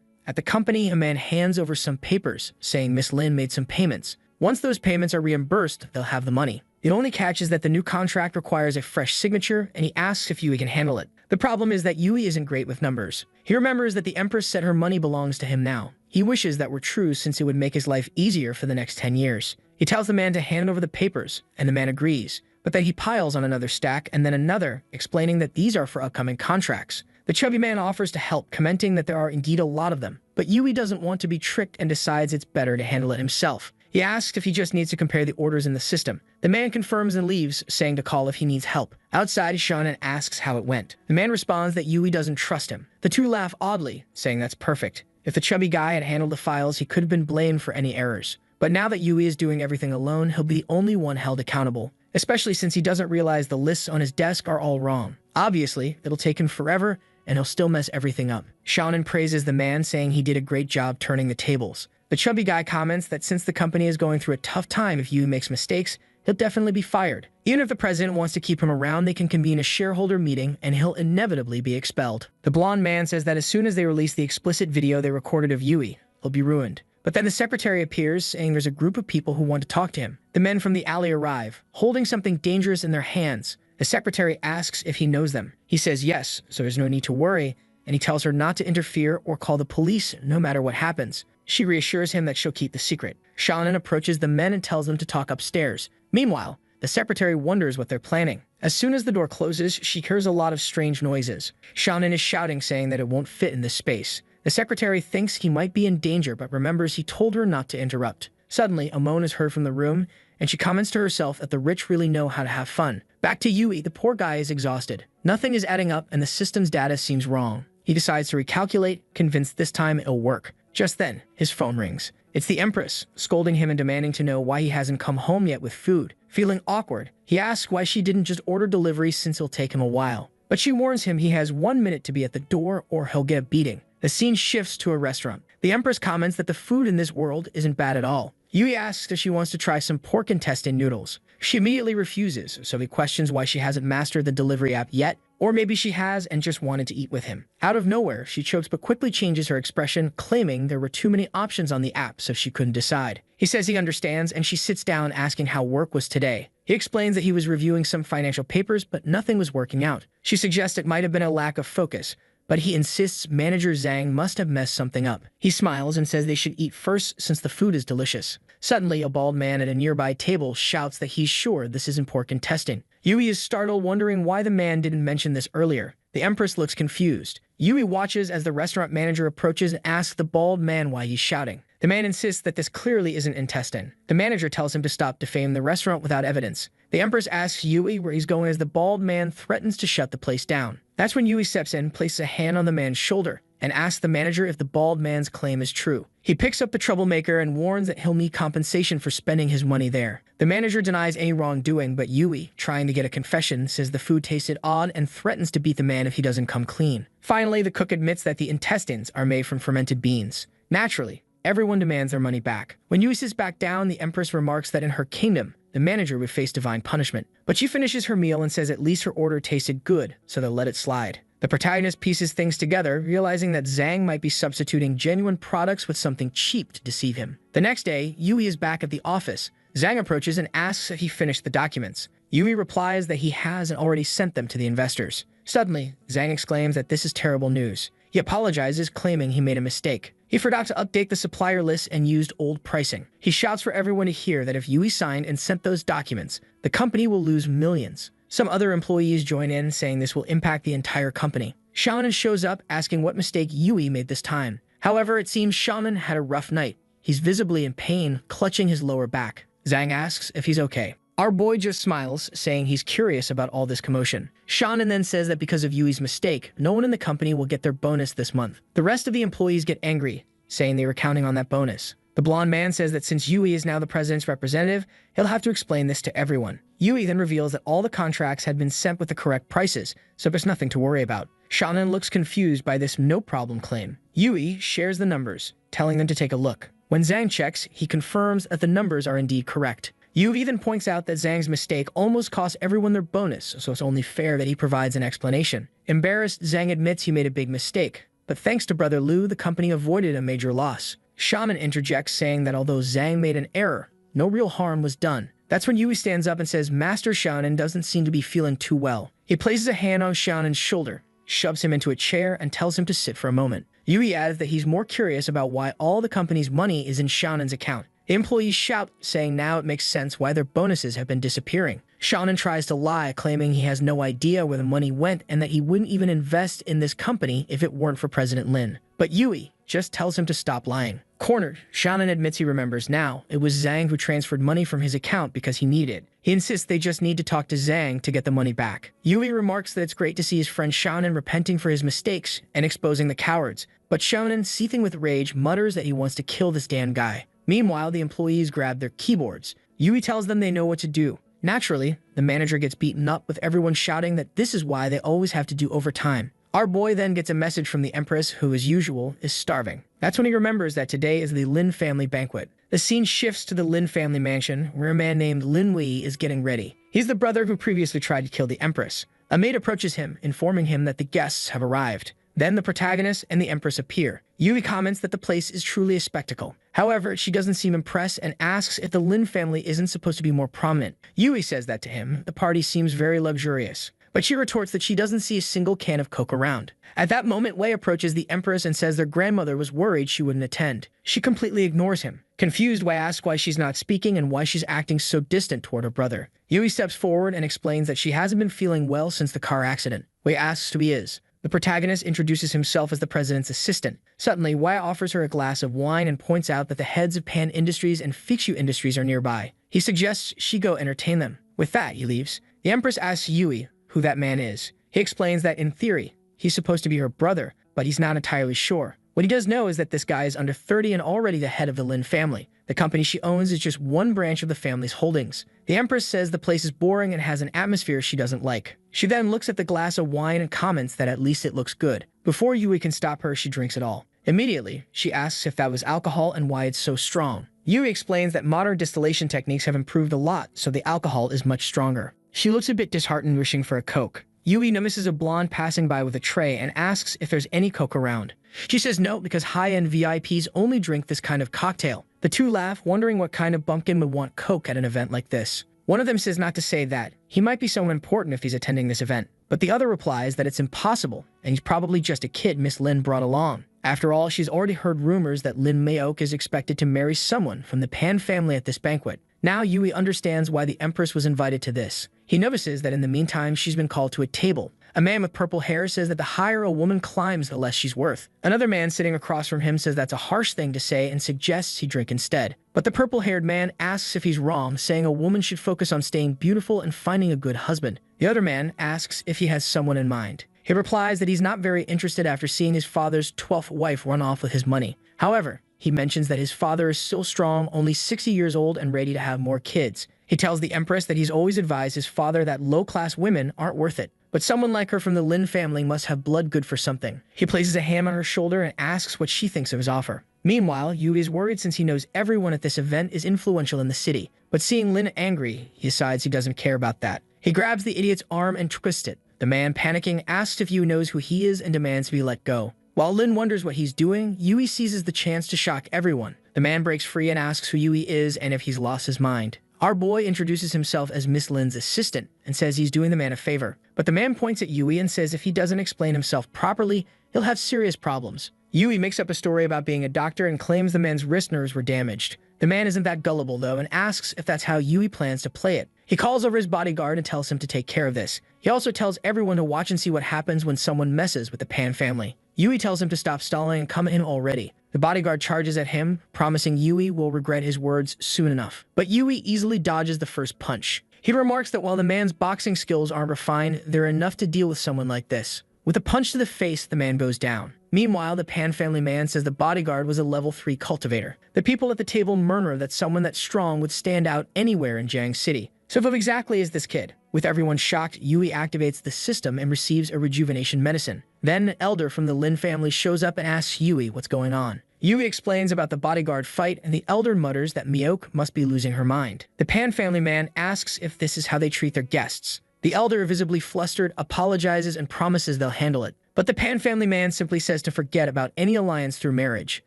at the company, a man hands over some papers, saying Miss Lin made some payments. Once those payments are reimbursed, they'll have the money. The only catch is that the new contract requires a fresh signature, and he asks if Yui can handle it. The problem is that Yui isn't great with numbers. He remembers that the Empress said her money belongs to him now. He wishes that were true since it would make his life easier for the next 10 years. He tells the man to hand over the papers, and the man agrees, but then he piles on another stack and then another, explaining that these are for upcoming contracts. The chubby man offers to help, commenting that there are indeed a lot of them, but Yui doesn't want to be tricked and decides it's better to handle it himself. He asks if he just needs to compare the orders in the system. The man confirms and leaves, saying to call if he needs help. Outside, Shonen asks how it went. The man responds that Yui doesn't trust him. The two laugh oddly, saying that's perfect. If the chubby guy had handled the files, he could have been blamed for any errors. But now that Yui is doing everything alone, he'll be the only one held accountable, especially since he doesn't realize the lists on his desk are all wrong. Obviously, it'll take him forever, and he'll still mess everything up. Shonen praises the man, saying he did a great job turning the tables. The chubby guy comments that since the company is going through a tough time if Yui makes mistakes, he'll definitely be fired. Even if the president wants to keep him around, they can convene a shareholder meeting and he'll inevitably be expelled. The blonde man says that as soon as they release the explicit video they recorded of Yui, he'll be ruined. But then the secretary appears, saying there's a group of people who want to talk to him. The men from the alley arrive, holding something dangerous in their hands. The secretary asks if he knows them. He says yes, so there's no need to worry, and he tells her not to interfere or call the police no matter what happens. She reassures him that she'll keep the secret. Shonen approaches the men and tells them to talk upstairs. Meanwhile, the secretary wonders what they're planning. As soon as the door closes, she hears a lot of strange noises. Shonen is shouting, saying that it won't fit in this space. The secretary thinks he might be in danger, but remembers he told her not to interrupt. Suddenly, a moan is heard from the room, and she comments to herself that the rich really know how to have fun. Back to Yui, the poor guy is exhausted. Nothing is adding up, and the system's data seems wrong. He decides to recalculate, convinced this time it'll work. Just then, his phone rings. It's the Empress, scolding him and demanding to know why he hasn't come home yet with food. Feeling awkward, he asks why she didn't just order delivery since it'll take him a while. But she warns him he has 1 minute to be at the door or he'll get a beating. The scene shifts to a restaurant. The Empress comments that the food in this world isn't bad at all. Yui asks if she wants to try some pork intestine noodles. She immediately refuses, so he questions why she hasn't mastered the delivery app yet, or maybe she has and just wanted to eat with him. Out of nowhere, she chokes but quickly changes her expression, claiming there were too many options on the app so she couldn't decide. He says he understands, and she sits down asking how work was today. He explains that he was reviewing some financial papers, but nothing was working out. She suggests it might have been a lack of focus, but he insists manager Zhang must have messed something up. He smiles and says they should eat first since the food is delicious. Suddenly, a bald man at a nearby table shouts that he's sure this isn't pork intestine. Yui is startled, wondering why the man didn't mention this earlier. The Empress looks confused. Yui watches as the restaurant manager approaches and asks the bald man why he's shouting. The man insists that this clearly isn't intestine. The manager tells him to stop defaming the restaurant without evidence. The Empress asks Yui where he's going as the bald man threatens to shut the place down. That's when Yui steps in, places a hand on the man's shoulder, and asks the manager if the bald man's claim is true. He picks up the troublemaker and warns that he'll need compensation for spending his money there. The manager denies any wrongdoing, but Yui, trying to get a confession, says the food tasted odd and threatens to beat the man if he doesn't come clean. Finally, the cook admits that the intestines are made from fermented beans. Naturally, everyone demands their money back. When Yui sits back down, the Empress remarks that in her kingdom, the manager would face divine punishment. But she finishes her meal and says at least her order tasted good, so they'll let it slide. The protagonist pieces things together, realizing that Zhang might be substituting genuine products with something cheap to deceive him. The next day, Yui is back at the office. Zhang approaches and asks if he finished the documents. Yui replies that he has and already sent them to the investors. Suddenly, Zhang exclaims that this is terrible news. He apologizes, claiming he made a mistake. He forgot to update the supplier list and used old pricing. He shouts for everyone to hear that if Yui signed and sent those documents, the company will lose millions. Some other employees join in, saying this will impact the entire company. Shonen shows up, asking what mistake Yui made this time. However, it seems Shonen had a rough night. He's visibly in pain, clutching his lower back. Zhang asks if he's okay. Our boy just smiles, saying he's curious about all this commotion. Shonen then says that because of Yui's mistake, no one in the company will get their bonus this month. The rest of the employees get angry, saying they were counting on that bonus. The blonde man says that since Yui is now the president's representative, he'll have to explain this to everyone. Yui then reveals that all the contracts had been sent with the correct prices, so there's nothing to worry about. Shonen looks confused by this no-problem claim. Yui shares the numbers, telling them to take a look. When Zhang checks, he confirms that the numbers are indeed correct. Yui then points out that Zhang's mistake almost cost everyone their bonus, so it's only fair that he provides an explanation. Embarrassed, Zhang admits he made a big mistake, but thanks to Brother Liu, the company avoided a major loss. Shaman interjects, saying that although Zhang made an error, no real harm was done. That's when Yui stands up and says Master Shonen doesn't seem to be feeling too well. He places a hand on Shonen's shoulder, shoves him into a chair, and tells him to sit for a moment. Yui adds that he's more curious about why all the company's money is in Shonen's account. The employees shout, saying now it makes sense why their bonuses have been disappearing. Shonen tries to lie, claiming he has no idea where the money went and that he wouldn't even invest in this company if it weren't for President Lin. But Yui just tells him to stop lying. Cornered, Shonen admits he remembers now. It was Zhang who transferred money from his account because he needed it. He insists they just need to talk to Zhang to get the money back. Yui remarks that it's great to see his friend Shonen repenting for his mistakes and exposing the cowards. But Shonen, seething with rage, mutters that he wants to kill this damn guy. Meanwhile, the employees grab their keyboards. Yui tells them they know what to do. Naturally, the manager gets beaten up, with everyone shouting that this is why they always have to do overtime. Our boy then gets a message from the Empress, who as usual is starving. That's when he remembers that today is the Lin family banquet. The scene shifts to the Lin family mansion, where a man named Lin Wei is getting ready. He's the brother who previously tried to kill the Empress. A maid approaches him, informing him that the guests have arrived. Then the protagonist and the Empress appear. Yui comments that the place is truly a spectacle. However, she doesn't seem impressed and asks if the Lin family isn't supposed to be more prominent. Yui says that to him. The party seems very luxurious. But she retorts that she doesn't see a single can of Coke around. At that moment, Wei approaches the Empress and says their grandmother was worried she wouldn't attend. She completely ignores him. Confused, Wei asks why she's not speaking and why she's acting so distant toward her brother. Yui steps forward and explains that she hasn't been feeling well since the car accident. Wei asks who he is. The protagonist introduces himself as the president's assistant. Suddenly, Wei offers her a glass of wine and points out that the heads of Pan Industries and Fixu Industries are nearby. He suggests she go entertain them. With that, he leaves. The Empress asks Yui who that man is. He explains that in theory, he's supposed to be her brother, but he's not entirely sure. What he does know is that this guy is under 30 and already the head of the Lin family. The company she owns is just one branch of the family's holdings. The Empress says the place is boring and has an atmosphere she doesn't like. She then looks at the glass of wine and comments that at least it looks good. Before Yui can stop her, she drinks it all. Immediately, she asks if that was alcohol and why it's so strong. Yui explains that modern distillation techniques have improved a lot, so the alcohol is much stronger. She looks a bit disheartened, wishing for a Coke. Yui notices a blonde passing by with a tray and asks if there's any Coke around. She says no, because high-end VIPs only drink this kind of cocktail. The two laugh, wondering what kind of bumpkin would want Coke at an event like this. One of them says not to say that. He might be someone important if he's attending this event. But the other replies that it's impossible, and he's probably just a kid Miss Lin brought along. After all, she's already heard rumors that Lin Maok is expected to marry someone from the Pan family at this banquet. Now Yui understands why the Empress was invited to this. He notices that in the meantime, she's been called to a table. A man with purple hair says that the higher a woman climbs, the less she's worth. Another man sitting across from him says that's a harsh thing to say and suggests he drink instead. But the purple-haired man asks if he's wrong, saying a woman should focus on staying beautiful and finding a good husband. The other man asks if he has someone in mind. He replies that he's not very interested after seeing his father's 12th wife run off with his money. However, he mentions that his father is still strong, only 60 years old and ready to have more kids. He tells the Empress that he's always advised his father that low-class women aren't worth it. But someone like her from the Lin family must have blood good for something. He places a hand on her shoulder and asks what she thinks of his offer. Meanwhile, Yui is worried since he knows everyone at this event is influential in the city. But seeing Lin angry, he decides he doesn't care about that. He grabs the idiot's arm and twists it. The man, panicking, asks if Yui knows who he is and demands to be let go. While Lin wonders what he's doing, Yui seizes the chance to shock everyone. The man breaks free and asks who Yui is and if he's lost his mind. Our boy introduces himself as Miss Lin's assistant and says he's doing the man a favor. But the man points at Yui and says if he doesn't explain himself properly, he'll have serious problems. Yui makes up a story about being a doctor and claims the man's wrist nerves were damaged. The man isn't that gullible, though, and asks if that's how Yui plans to play it. He calls over his bodyguard and tells him to take care of this. He also tells everyone to watch and see what happens when someone messes with the Pan family. Yui tells him to stop stalling and come at him already. The bodyguard charges at him, promising Yui will regret his words soon enough. But Yui easily dodges the first punch. He remarks that while the man's boxing skills aren't refined, they're enough to deal with someone like this. With a punch to the face, the man goes down. Meanwhile, the Pan family man says the bodyguard was a level 3 cultivator. The people at the table murmur that someone that strong would stand out anywhere in Jiang City. So who exactly is this kid? With everyone shocked, Yui activates the system and receives a rejuvenation medicine. Then an elder from the Lin family shows up and asks Yui what's going on. Yui explains about the bodyguard fight, and the elder mutters that Maok must be losing her mind. The Pan family man asks if this is how they treat their guests. The elder, visibly flustered, apologizes and promises they'll handle it. But the Pan family man simply says to forget about any alliance through marriage.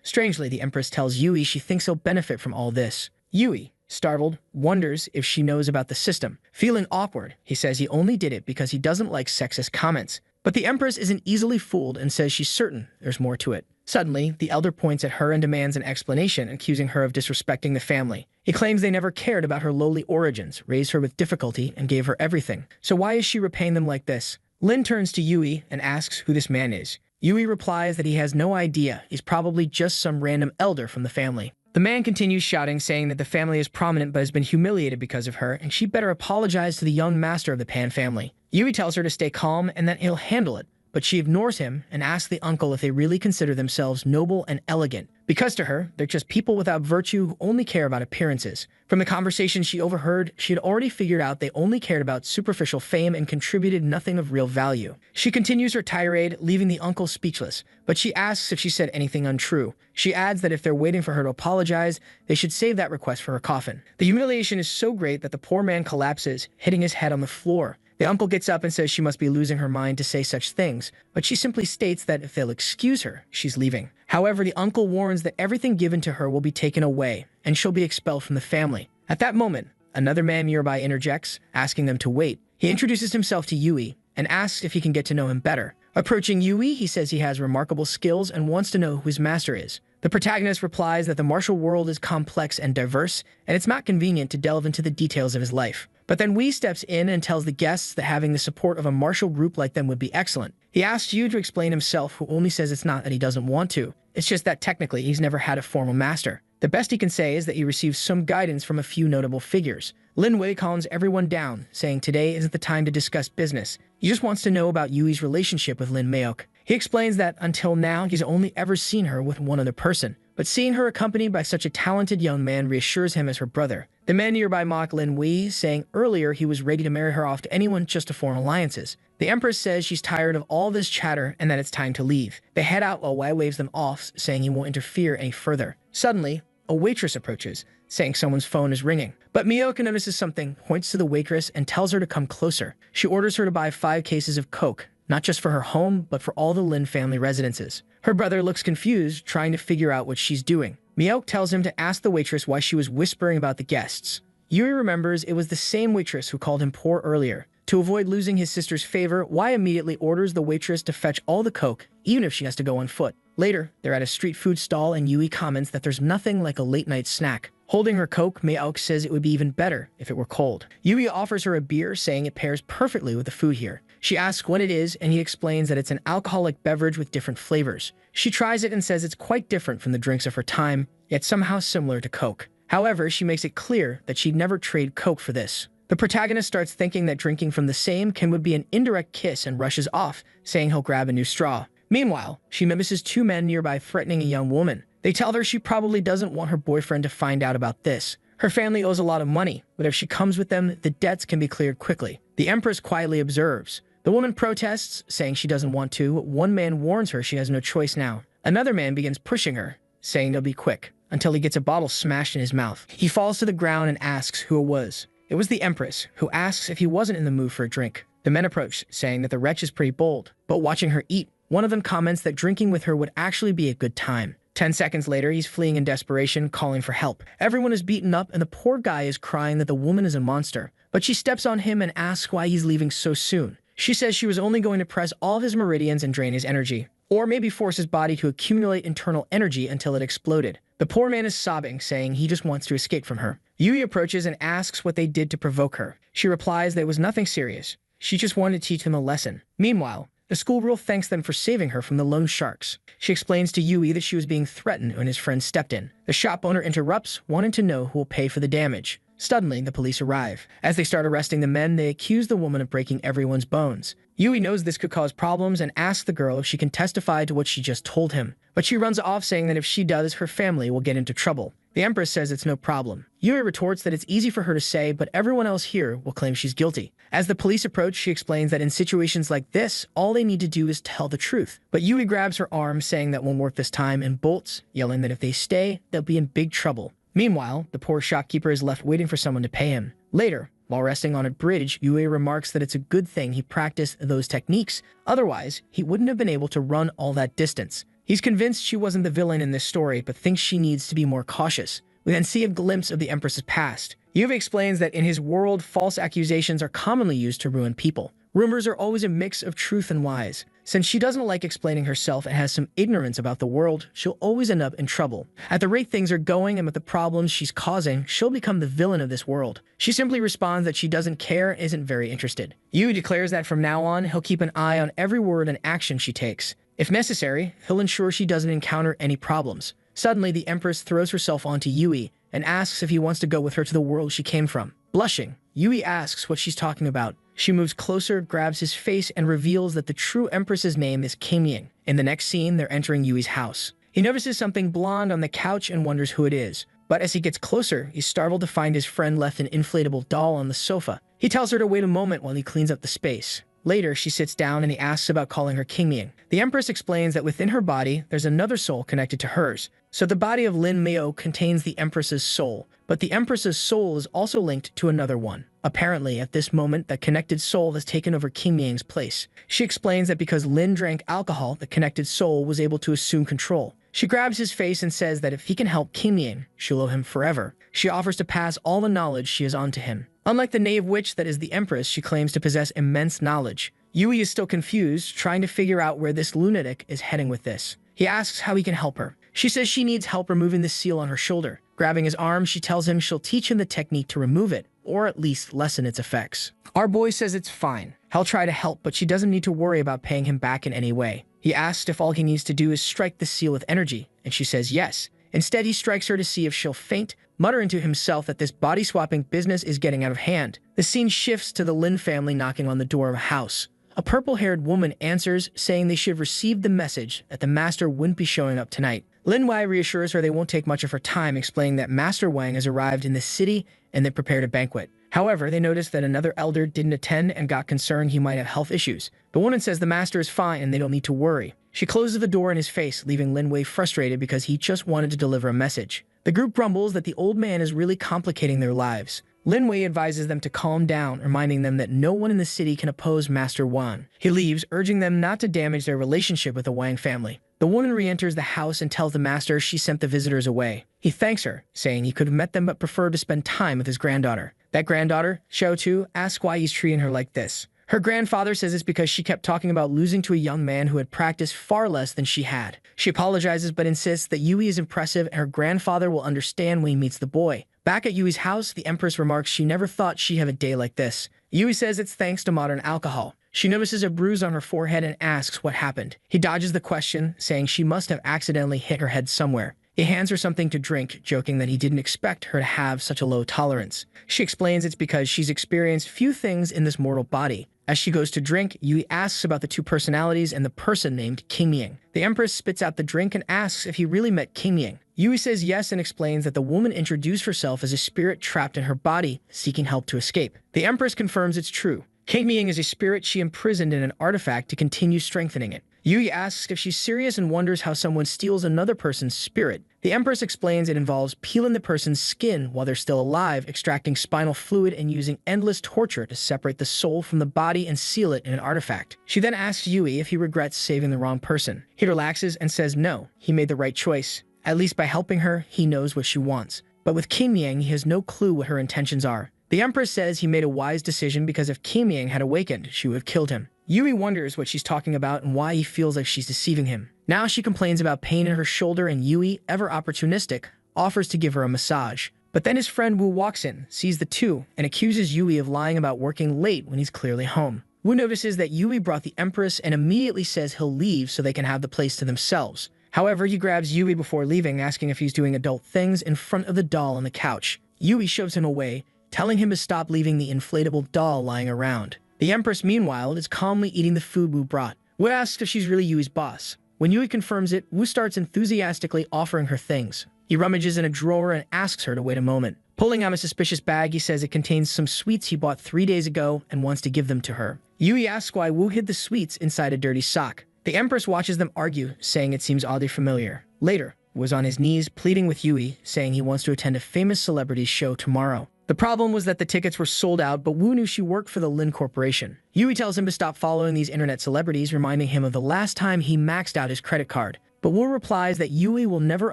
Strangely, the Empress tells Yui she thinks he'll benefit from all this. Yui, startled, wonders if she knows about the system. Feeling awkward, he says he only did it because he doesn't like sexist comments. But the Empress isn't easily fooled and says she's certain there's more to it. Suddenly, the elder points at her and demands an explanation, accusing her of disrespecting the family. He claims they never cared about her lowly origins, raised her with difficulty, and gave her everything. So why is she repaying them like this? Lin turns to Yui and asks who this man is. Yui replies that he has no idea. He's probably just some random elder from the family. The man continues shouting, saying that the family is prominent but has been humiliated because of her, and she better apologize to the young master of the Pan family. Yui tells her to stay calm and that he'll handle it, but she ignores him and asks the uncle if they really consider themselves noble and elegant, because to her, they're just people without virtue who only care about appearances. From the conversation she overheard, she had already figured out they only cared about superficial fame and contributed nothing of real value. She continues her tirade, leaving the uncle speechless, but she asks if she said anything untrue. She adds that if they're waiting for her to apologize, they should save that request for her coffin. The humiliation is so great that the poor man collapses, hitting his head on the floor. The uncle gets up and says she must be losing her mind to say such things, but she simply states that if they'll excuse her, she's leaving. However, the uncle warns that everything given to her will be taken away, and she'll be expelled from the family. At that moment, another man nearby interjects, asking them to wait. He introduces himself to Yui, and asks if he can get to know him better. Approaching Yui, he says he has remarkable skills and wants to know who his master is. The protagonist replies that the martial world is complex and diverse, and it's not convenient to delve into the details of his life. But then Wee steps in and tells the guests that having the support of a martial group like them would be excellent. He asks Yu to explain himself, who only says it's not that he doesn't want to. It's just that technically he's never had a formal master. The best he can say is that he receives some guidance from a few notable figures. Lin Wei calms everyone down, saying today isn't the time to discuss business. He just wants to know about Yui's relationship with Lin Maok. He explains that until now he's only ever seen her with one other person, but seeing her accompanied by such a talented young man reassures him as her brother. The man nearby mocked Lin Wei, saying earlier he was ready to marry her off to anyone just to form alliances. The Empress says she's tired of all this chatter and that it's time to leave. They head out while Wei waves them off, saying he won't interfere any further. Suddenly, a waitress approaches, saying someone's phone is ringing. But Miyoka notices something, points to the waitress, and tells her to come closer. She orders her to buy 5 cases of Coke, not just for her home, but for all the Lin family residences. Her brother looks confused, trying to figure out what she's doing. Miyoka tells him to ask the waitress why she was whispering about the guests. Yui remembers it was the same waitress who called him poor earlier. To avoid losing his sister's favor, Y immediately orders the waitress to fetch all the coke, even if she has to go on foot. Later, they're at a street food stall and Yui comments that there's nothing like a late-night snack. Holding her coke, Mayoke says it would be even better if it were cold. Yui offers her a beer, saying it pairs perfectly with the food here. She asks what it is, and he explains that it's an alcoholic beverage with different flavors. She tries it and says it's quite different from the drinks of her time, yet somehow similar to Coke. However, she makes it clear that she'd never trade Coke for this. The protagonist starts thinking that drinking from the same can would be an indirect kiss and rushes off, saying he'll grab a new straw. Meanwhile, she notices two men nearby threatening a young woman. They tell her she probably doesn't want her boyfriend to find out about this. Her family owes a lot of money, but if she comes with them, the debts can be cleared quickly. The Empress quietly observes. The woman protests, saying she doesn't want to. One man warns her she has no choice now. Another man begins pushing her, saying they'll be quick, until he gets a bottle smashed in his mouth. He falls to the ground and asks who it was. It was the Empress, who asks if he wasn't in the mood for a drink. The men approach, saying that the wretch is pretty bold, but watching her eat, one of them comments that drinking with her would actually be a good time. 10 seconds later, he's fleeing in desperation, calling for help. Everyone is beaten up, and the poor guy is crying that the woman is a monster. But she steps on him and asks why he's leaving so soon. She says she was only going to press all of his meridians and drain his energy, or maybe force his body to accumulate internal energy until it exploded. The poor man is sobbing, saying he just wants to escape from her. Yui approaches and asks what they did to provoke her. She replies that it was nothing serious. She just wanted to teach them a lesson. Meanwhile, the schoolgirl thanks them for saving her from the loan sharks. She explains to Yui that she was being threatened when his friend stepped in. The shop owner interrupts, wanting to know who will pay for the damage. Suddenly, the police arrive. As they start arresting the men, they accuse the woman of breaking everyone's bones. Yui knows this could cause problems and asks the girl if she can testify to what she just told him. But she runs off, saying that if she does, her family will get into trouble. The Empress says it's no problem. Yui retorts that it's easy for her to say, but everyone else here will claim she's guilty. As the police approach, she explains that in situations like this, all they need to do is tell the truth. But Yui grabs her arm, saying that won't work this time, and bolts, yelling that if they stay, they'll be in big trouble. Meanwhile, the poor shopkeeper is left waiting for someone to pay him. Later, while resting on a bridge, Yui remarks that it's a good thing he practiced those techniques. Otherwise, he wouldn't have been able to run all that distance. He's convinced she wasn't the villain in this story, but thinks she needs to be more cautious. We then see a glimpse of the Empress's past. Yui explains that in his world, false accusations are commonly used to ruin people. Rumors are always a mix of truth and lies. Since she doesn't like explaining herself and has some ignorance about the world, she'll always end up in trouble. At the rate things are going and with the problems she's causing, she'll become the villain of this world. She simply responds that she doesn't care and isn't very interested. Yui declares that from now on, he'll keep an eye on every word and action she takes. If necessary, he'll ensure she doesn't encounter any problems. Suddenly, the Empress throws herself onto Yui and asks if he wants to go with her to the world she came from. Blushing, Yui asks what she's talking about. She moves closer, grabs his face, and reveals that the true Empress's name is Kim. In the next scene, they're entering Yui's house. He notices something blonde on the couch and wonders who it is. But as he gets closer, he's startled to find his friend left an inflatable doll on the sofa. He tells her to wait a moment while he cleans up the space. Later, she sits down and he asks about calling her Kim. The Empress explains that within her body, there's another soul connected to hers. So the body of Lin Meo contains the Empress's soul, but the Empress's soul is also linked to another one. Apparently, at this moment, that connected soul has taken over Kim Yang's place. She explains that because Lin drank alcohol, the connected soul was able to assume control. She grabs his face and says that if he can help Kim Yang, she'll owe him forever. She offers to pass all the knowledge she has on to him. Unlike the knave witch that is the Empress, she claims to possess immense knowledge. Yui is still confused, trying to figure out where this lunatic is heading with this. He asks how he can help her. She says she needs help removing the seal on her shoulder. Grabbing his arm, she tells him she'll teach him the technique to remove it, or at least lessen its effects. Our boy says it's fine. He'll try to help, but she doesn't need to worry about paying him back in any way. He asks if all he needs to do is strike the seal with energy, and she says yes. Instead, he strikes her to see if she'll faint, muttering to himself that this body-swapping business is getting out of hand. The scene shifts to the Lin family knocking on the door of a house. A purple-haired woman answers, saying they should have received the message that the master wouldn't be showing up tonight. Lin Wei reassures her they won't take much of her time, explaining that Master Wang has arrived in the city and they prepared a banquet. However, they notice that another elder didn't attend and got concerned he might have health issues. The woman says the master is fine and they don't need to worry. She closes the door in his face, leaving Lin Wei frustrated because he just wanted to deliver a message. The group grumbles that the old man is really complicating their lives. Lin Wei advises them to calm down, reminding them that no one in the city can oppose Master Wang. He leaves, urging them not to damage their relationship with the Wang family. The woman re-enters the house and tells the master she sent the visitors away. He thanks her, saying he could have met them but preferred to spend time with his granddaughter. That granddaughter, Xiao asks why he's treating her like this. Her grandfather says it's because she kept talking about losing to a young man who had practiced far less than she had. She apologizes but insists that Yui is impressive and her grandfather will understand when he meets the boy. Back at Yui's house, the Empress remarks she never thought she'd have a day like this. Yui says it's thanks to modern alcohol. She notices a bruise on her forehead and asks what happened. He dodges the question, saying she must have accidentally hit her head somewhere. He hands her something to drink, joking that he didn't expect her to have such a low tolerance. She explains it's because she's experienced few things in this mortal body. As she goes to drink, Yui asks about the two personalities and the person named King Ming. The Empress spits out the drink and asks if he really met King Ming. Yui says yes and explains that the woman introduced herself as a spirit trapped in her body, seeking help to escape. The Empress confirms it's true. King Ming is a spirit she imprisoned in an artifact to continue strengthening it. Yui asks if she's serious and wonders how someone steals another person's spirit. The Empress explains it involves peeling the person's skin while they're still alive, extracting spinal fluid and using endless torture to separate the soul from the body and seal it in an artifact. She then asks Yui if he regrets saving the wrong person. He relaxes and says no, he made the right choice. At least by helping her, he knows what she wants. But with King Ming, he has no clue what her intentions are. The Empress says he made a wise decision because if King Ming had awakened, she would have killed him. Yui wonders what she's talking about and why he feels like she's deceiving him. Now she complains about pain in her shoulder and Yui, ever opportunistic, offers to give her a massage. But then his friend Wu walks in, sees the two, and accuses Yui of lying about working late when he's clearly home. Wu notices that Yui brought the Empress and immediately says he'll leave so they can have the place to themselves. However, he grabs Yui before leaving, asking if he's doing adult things in front of the doll on the couch. Yui shoves him away, telling him to stop leaving the inflatable doll lying around. The Empress, meanwhile, is calmly eating the food Wu brought. Wu asks if she's really Yui's boss. When Yui confirms it, Wu starts enthusiastically offering her things. He rummages in a drawer and asks her to wait a moment. Pulling out a suspicious bag, he says it contains some sweets he bought 3 days ago and wants to give them to her. Yui asks why Wu hid the sweets inside a dirty sock. The Empress watches them argue, saying it seems oddly familiar. Later, Wu was on his knees pleading with Yui, saying he wants to attend a famous celebrity's show tomorrow. The problem was that the tickets were sold out, but Wu knew she worked for the Lin Corporation. Yui tells him to stop following these internet celebrities, reminding him of the last time he maxed out his credit card. But Wu replies that Yui will never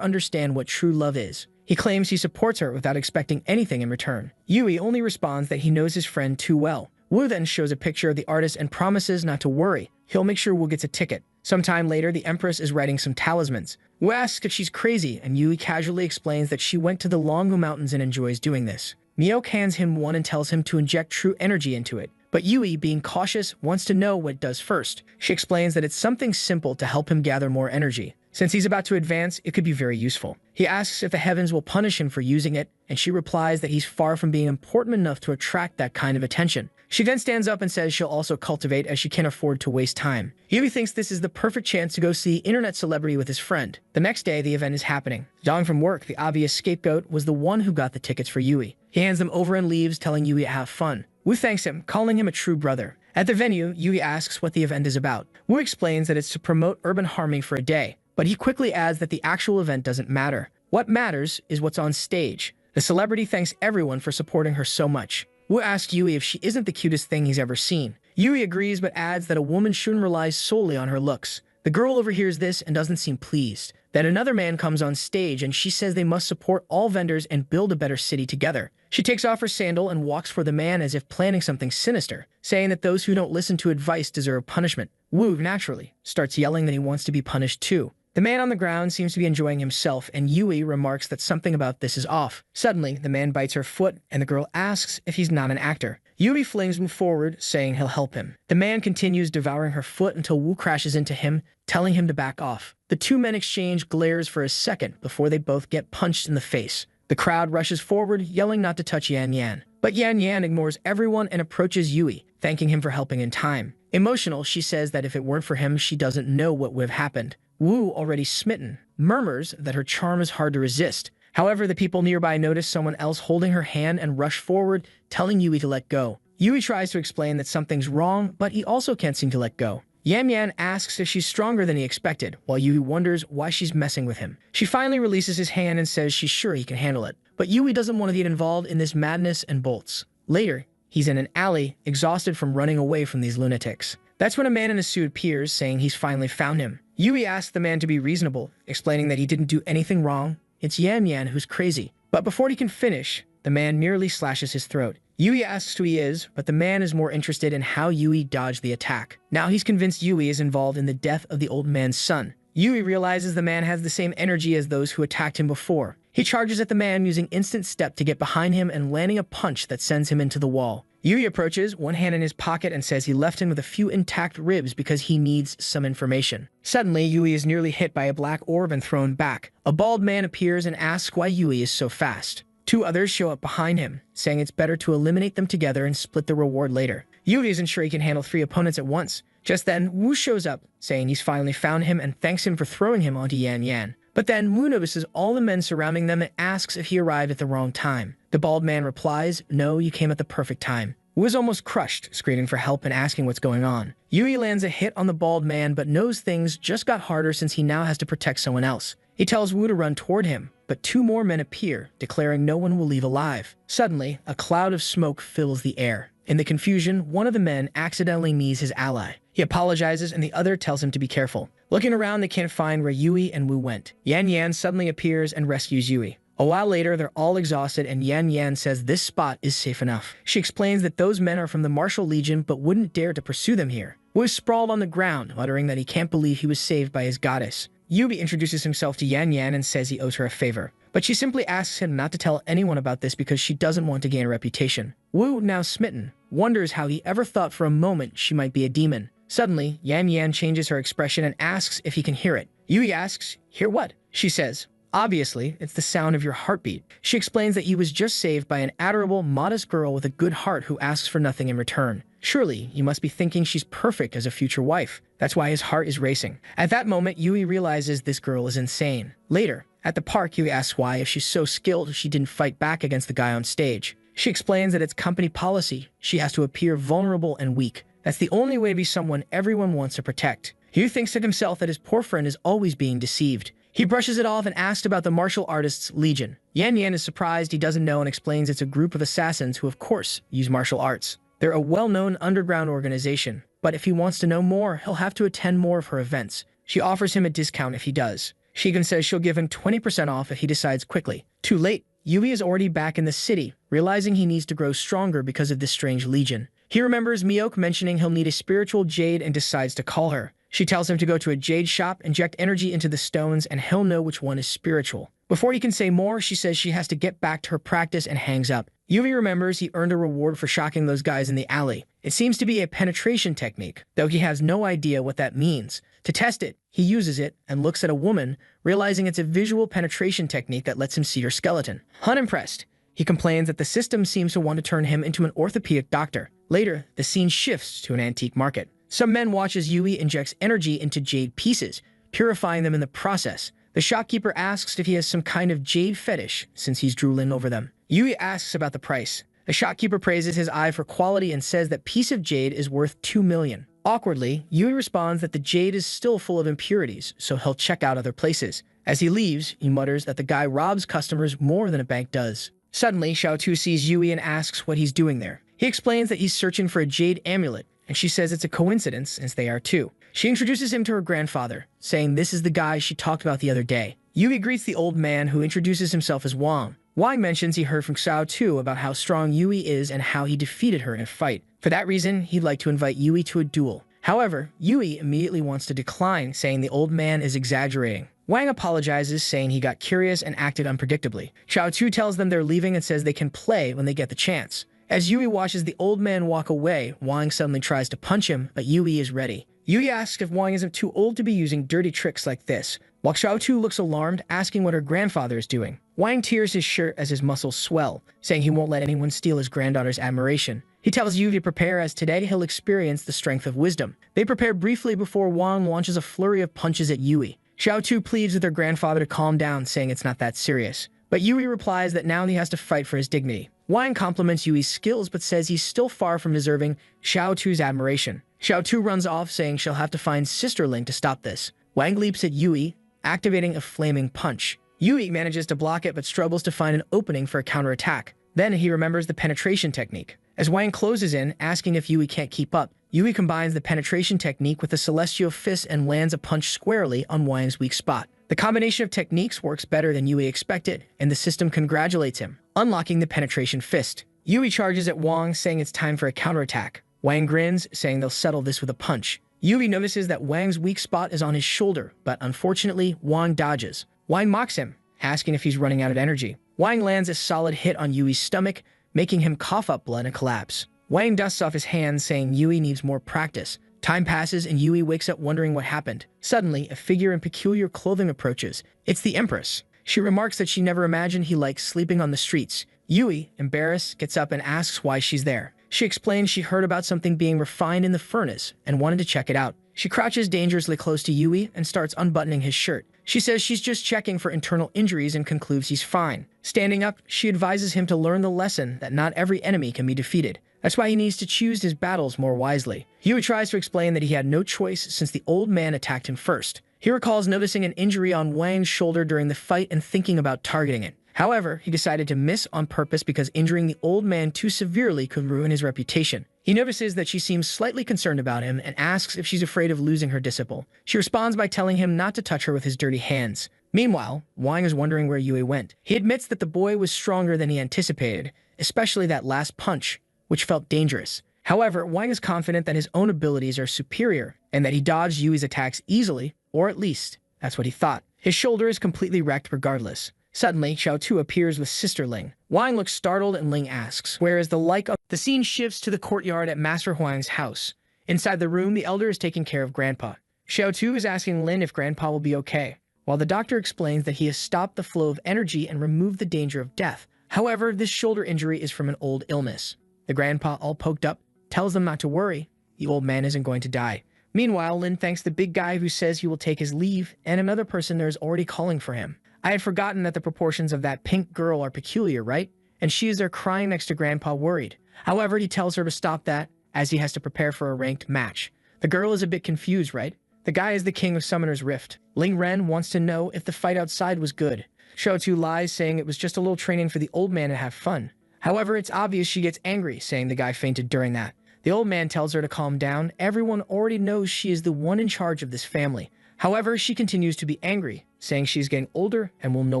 understand what true love is. He claims he supports her without expecting anything in return. Yui only responds that he knows his friend too well. Wu then shows a picture of the artist and promises not to worry. He'll make sure Wu gets a ticket. Sometime later, the Empress is writing some talismans. Wu asks if she's crazy, and Yui casually explains that she went to the Longhu Mountains and enjoys doing this. Miok hands him one and tells him to inject true energy into it. But Yui, being cautious, wants to know what it does first. She explains that it's something simple to help him gather more energy. Since he's about to advance, it could be very useful. He asks if the heavens will punish him for using it, and she replies that he's far from being important enough to attract that kind of attention. She then stands up and says she'll also cultivate as she can't afford to waste time. Yui thinks this is the perfect chance to go see internet celebrity with his friend. The next day, the event is happening. Dong from work, the obvious scapegoat, was the one who got the tickets for Yui. He hands them over and leaves, telling Yui to have fun. Wu thanks him, calling him a true brother. At the venue, Yui asks what the event is about. Wu explains that it's to promote urban harmony for a day, but he quickly adds that the actual event doesn't matter. What matters is what's on stage. The celebrity thanks everyone for supporting her so much. Wu asks Yui if she isn't the cutest thing he's ever seen. Yui agrees but adds that a woman shouldn't rely solely on her looks. The girl overhears this and doesn't seem pleased. Then another man comes on stage and she says they must support all vendors and build a better city together. She takes off her sandal and walks for the man as if planning something sinister, saying that those who don't listen to advice deserve punishment. Wu, naturally, starts yelling that he wants to be punished too. The man on the ground seems to be enjoying himself, and Yui remarks that something about this is off. Suddenly, the man bites her foot, and the girl asks if he's not an actor. Yui flings him forward, saying he'll help him. The man continues devouring her foot until Wu crashes into him, telling him to back off. The two men exchange glares for a second before they both get punched in the face. The crowd rushes forward, yelling not to touch Yan Yan. But Yan Yan ignores everyone and approaches Yui, thanking him for helping in time. Emotional, she says that if it weren't for him, she doesn't know what would have happened. Wu, already smitten, murmurs that her charm is hard to resist. However, the people nearby notice someone else holding her hand and rush forward, telling Yui to let go. Yui tries to explain that something's wrong, but he also can't seem to let go. Yan Yan asks if she's stronger than he expected, while Yui wonders why she's messing with him. She finally releases his hand and says she's sure he can handle it. But Yui doesn't want to get involved in this madness and bolts. Later, he's in an alley, exhausted from running away from these lunatics. That's when a man in a suit appears, saying he's finally found him. Yui asks the man to be reasonable, explaining that he didn't do anything wrong. It's Yan Yan who's crazy. But before he can finish, the man nearly slashes his throat. Yui asks who he is, but the man is more interested in how Yui dodged the attack. Now he's convinced Yui is involved in the death of the old man's son. Yui realizes the man has the same energy as those who attacked him before. He charges at the man using instant step to get behind him and landing a punch that sends him into the wall. Yui approaches, one hand in his pocket, and says he left him with a few intact ribs because he needs some information. Suddenly, Yui is nearly hit by a black orb and thrown back. A bald man appears and asks why Yui is so fast. Two others show up behind him, saying it's better to eliminate them together and split the reward later. Yui isn't sure he can handle 3 opponents at once. Just then, Wu shows up, saying he's finally found him and thanks him for throwing him onto Yan Yan. But then Wu notices all the men surrounding them and asks if he arrived at the wrong time. The bald man replies, "No, you came at the perfect time." Wu is almost crushed, screaming for help and asking what's going on. Yui lands a hit on the bald man but knows things just got harder since he now has to protect someone else. He tells Wu to run toward him, but 2 more men appear, declaring no one will leave alive. Suddenly, a cloud of smoke fills the air. In the confusion, one of the men accidentally knees his ally. He apologizes and the other tells him to be careful. Looking around, they can't find where Yui and Wu went. Yan Yan suddenly appears and rescues Yui. A while later, they're all exhausted and Yan Yan says this spot is safe enough. She explains that those men are from the Martial Legion but wouldn't dare to pursue them here. Wu is sprawled on the ground, muttering that he can't believe he was saved by his goddess. Yui introduces himself to Yan Yan and says he owes her a favor. But she simply asks him not to tell anyone about this because she doesn't want to gain a reputation. Wu, now smitten, wonders how he ever thought for a moment she might be a demon. Suddenly, Yan Yan changes her expression and asks if he can hear it. Yui asks, "Hear what?" She says, "Obviously, it's the sound of your heartbeat." She explains that he was just saved by an adorable, modest girl with a good heart who asks for nothing in return. Surely, you must be thinking she's perfect as a future wife. That's why his heart is racing. At that moment, Yui realizes this girl is insane. Later, at the park, Yui asks why, if she's so skilled, she didn't fight back against the guy on stage. She explains that it's company policy. She has to appear vulnerable and weak. That's the only way to be someone everyone wants to protect. Yui thinks to himself that his poor friend is always being deceived. He brushes it off and asks about the martial artists' legion. Yan Yan is surprised he doesn't know and explains it's a group of assassins who, of course, use martial arts. They're a well-known underground organization, but if he wants to know more, he'll have to attend more of her events. She offers him a discount if he does. She even says she'll give him 20% off if he decides quickly. Too late. Yui is already back in the city, realizing he needs to grow stronger because of this strange legion. He remembers Miyok mentioning he'll need a spiritual jade and decides to call her. She tells him to go to a jade shop, inject energy into the stones, and he'll know which one is spiritual. Before he can say more, she says she has to get back to her practice and hangs up. Yui remembers he earned a reward for shocking those guys in the alley. It seems to be a penetration technique, though he has no idea what that means. To test it, he uses it and looks at a woman, realizing it's a visual penetration technique that lets him see her skeleton. Unimpressed, he complains that the system seems to want to turn him into an orthopedic doctor. Later, the scene shifts to an antique market. Some men watch as Yui injects energy into jade pieces, purifying them in the process. The shopkeeper asks if he has some kind of jade fetish, since he's drooling over them. Yui asks about the price. The shopkeeper praises his eye for quality and says that piece of jade is worth 2 million. Awkwardly, Yui responds that the jade is still full of impurities, so he'll check out other places. As he leaves, he mutters that the guy robs customers more than a bank does. Suddenly, Xiaotu sees Yui and asks what he's doing there. He explains that he's searching for a jade amulet, and she says it's a coincidence since they are too. She introduces him to her grandfather, saying this is the guy she talked about the other day. Yui greets the old man, who introduces himself as Wang. Wang mentions he heard from Xiaotu about how strong Yui is and how he defeated her in a fight. For that reason, he'd like to invite Yui to a duel. However, Yui immediately wants to decline, saying the old man is exaggerating. Wang apologizes, saying he got curious and acted unpredictably. Xiaotu tells them they're leaving and says they can play when they get the chance. As Yui watches the old man walk away, Wang suddenly tries to punch him, but Yui is ready. Yui asks if Wang isn't too old to be using dirty tricks like this, while Xiaotu looks alarmed, asking what her grandfather is doing. Wang tears his shirt as his muscles swell, saying he won't let anyone steal his granddaughter's admiration. He tells Yui to prepare, as today he'll experience the strength of wisdom. They prepare briefly before Wang launches a flurry of punches at Yui. Xiaotu pleads with her grandfather to calm down, saying it's not that serious. But Yui replies that now he has to fight for his dignity. Wang compliments Yui's skills but says he's still far from deserving Xiaotu's admiration. Xiaotu runs off, saying she'll have to find Sister Ling to stop this. Wang leaps at Yui, activating a flaming punch. Yui manages to block it but struggles to find an opening for a counterattack. Then he remembers the penetration technique. As Wang closes in, asking if Yui can't keep up, Yui combines the penetration technique with a celestial fist and lands a punch squarely on Wang's weak spot. The combination of techniques works better than Yui expected, and the system congratulates him, unlocking the penetration fist. Yui charges at Wang, saying it's time for a counterattack. Wang grins, saying they'll settle this with a punch. Yui notices that Wang's weak spot is on his shoulder, but unfortunately, Wang dodges. Wang mocks him, asking if he's running out of energy. Wang lands a solid hit on Yui's stomach, making him cough up blood and collapse. Wang dusts off his hands, saying Yui needs more practice. Time passes and Yui wakes up wondering what happened. Suddenly, a figure in peculiar clothing approaches. It's the Empress. She remarks that she never imagined he likes sleeping on the streets. Yui, embarrassed, gets up and asks why she's there. She explains she heard about something being refined in the furnace and wanted to check it out. She crouches dangerously close to Yui and starts unbuttoning his shirt. She says she's just checking for internal injuries and concludes he's fine. Standing up, she advises him to learn the lesson that not every enemy can be defeated. That's why he needs to choose his battles more wisely. Yui tries to explain that he had no choice since the old man attacked him first. He recalls noticing an injury on Wang's shoulder during the fight and thinking about targeting it. However, he decided to miss on purpose because injuring the old man too severely could ruin his reputation. He notices that she seems slightly concerned about him and asks if she's afraid of losing her disciple. She responds by telling him not to touch her with his dirty hands. Meanwhile, Wang is wondering where Yui went. He admits that the boy was stronger than he anticipated, especially that last punch, which felt dangerous. However, Wang is confident that his own abilities are superior and that he dodged Yui's attacks easily, or at least, that's what he thought. His shoulder is completely wrecked regardless. Suddenly, Xiaotu appears with Sister Ling. Wang looks startled and Ling asks, "Where is the like of—" The scene shifts to the courtyard at Master Huang's house. Inside the room, the elder is taking care of Grandpa. Xiaotu is asking Lin if Grandpa will be okay, while the doctor explains that he has stopped the flow of energy and removed the danger of death. However, this shoulder injury is from an old illness. The grandpa, all poked up, tells them not to worry. The old man isn't going to die. Meanwhile, Lin thanks the big guy who says he will take his leave, and another person there is already calling for him. I had forgotten that the proportions of that pink girl are peculiar, right? And she is there crying next to Grandpa, worried. However, he tells her to stop that, as he has to prepare for a ranked match. The girl is a bit confused, right? The guy is the king of Summoner's Rift. Ling Ren wants to know if the fight outside was good. Xiaotu lies, saying it was just a little training for the old man to have fun. However, it's obvious she gets angry, saying the guy fainted during that. The old man tells her to calm down. Everyone already knows she is the one in charge of this family. However, she continues to be angry, saying she's getting older and will no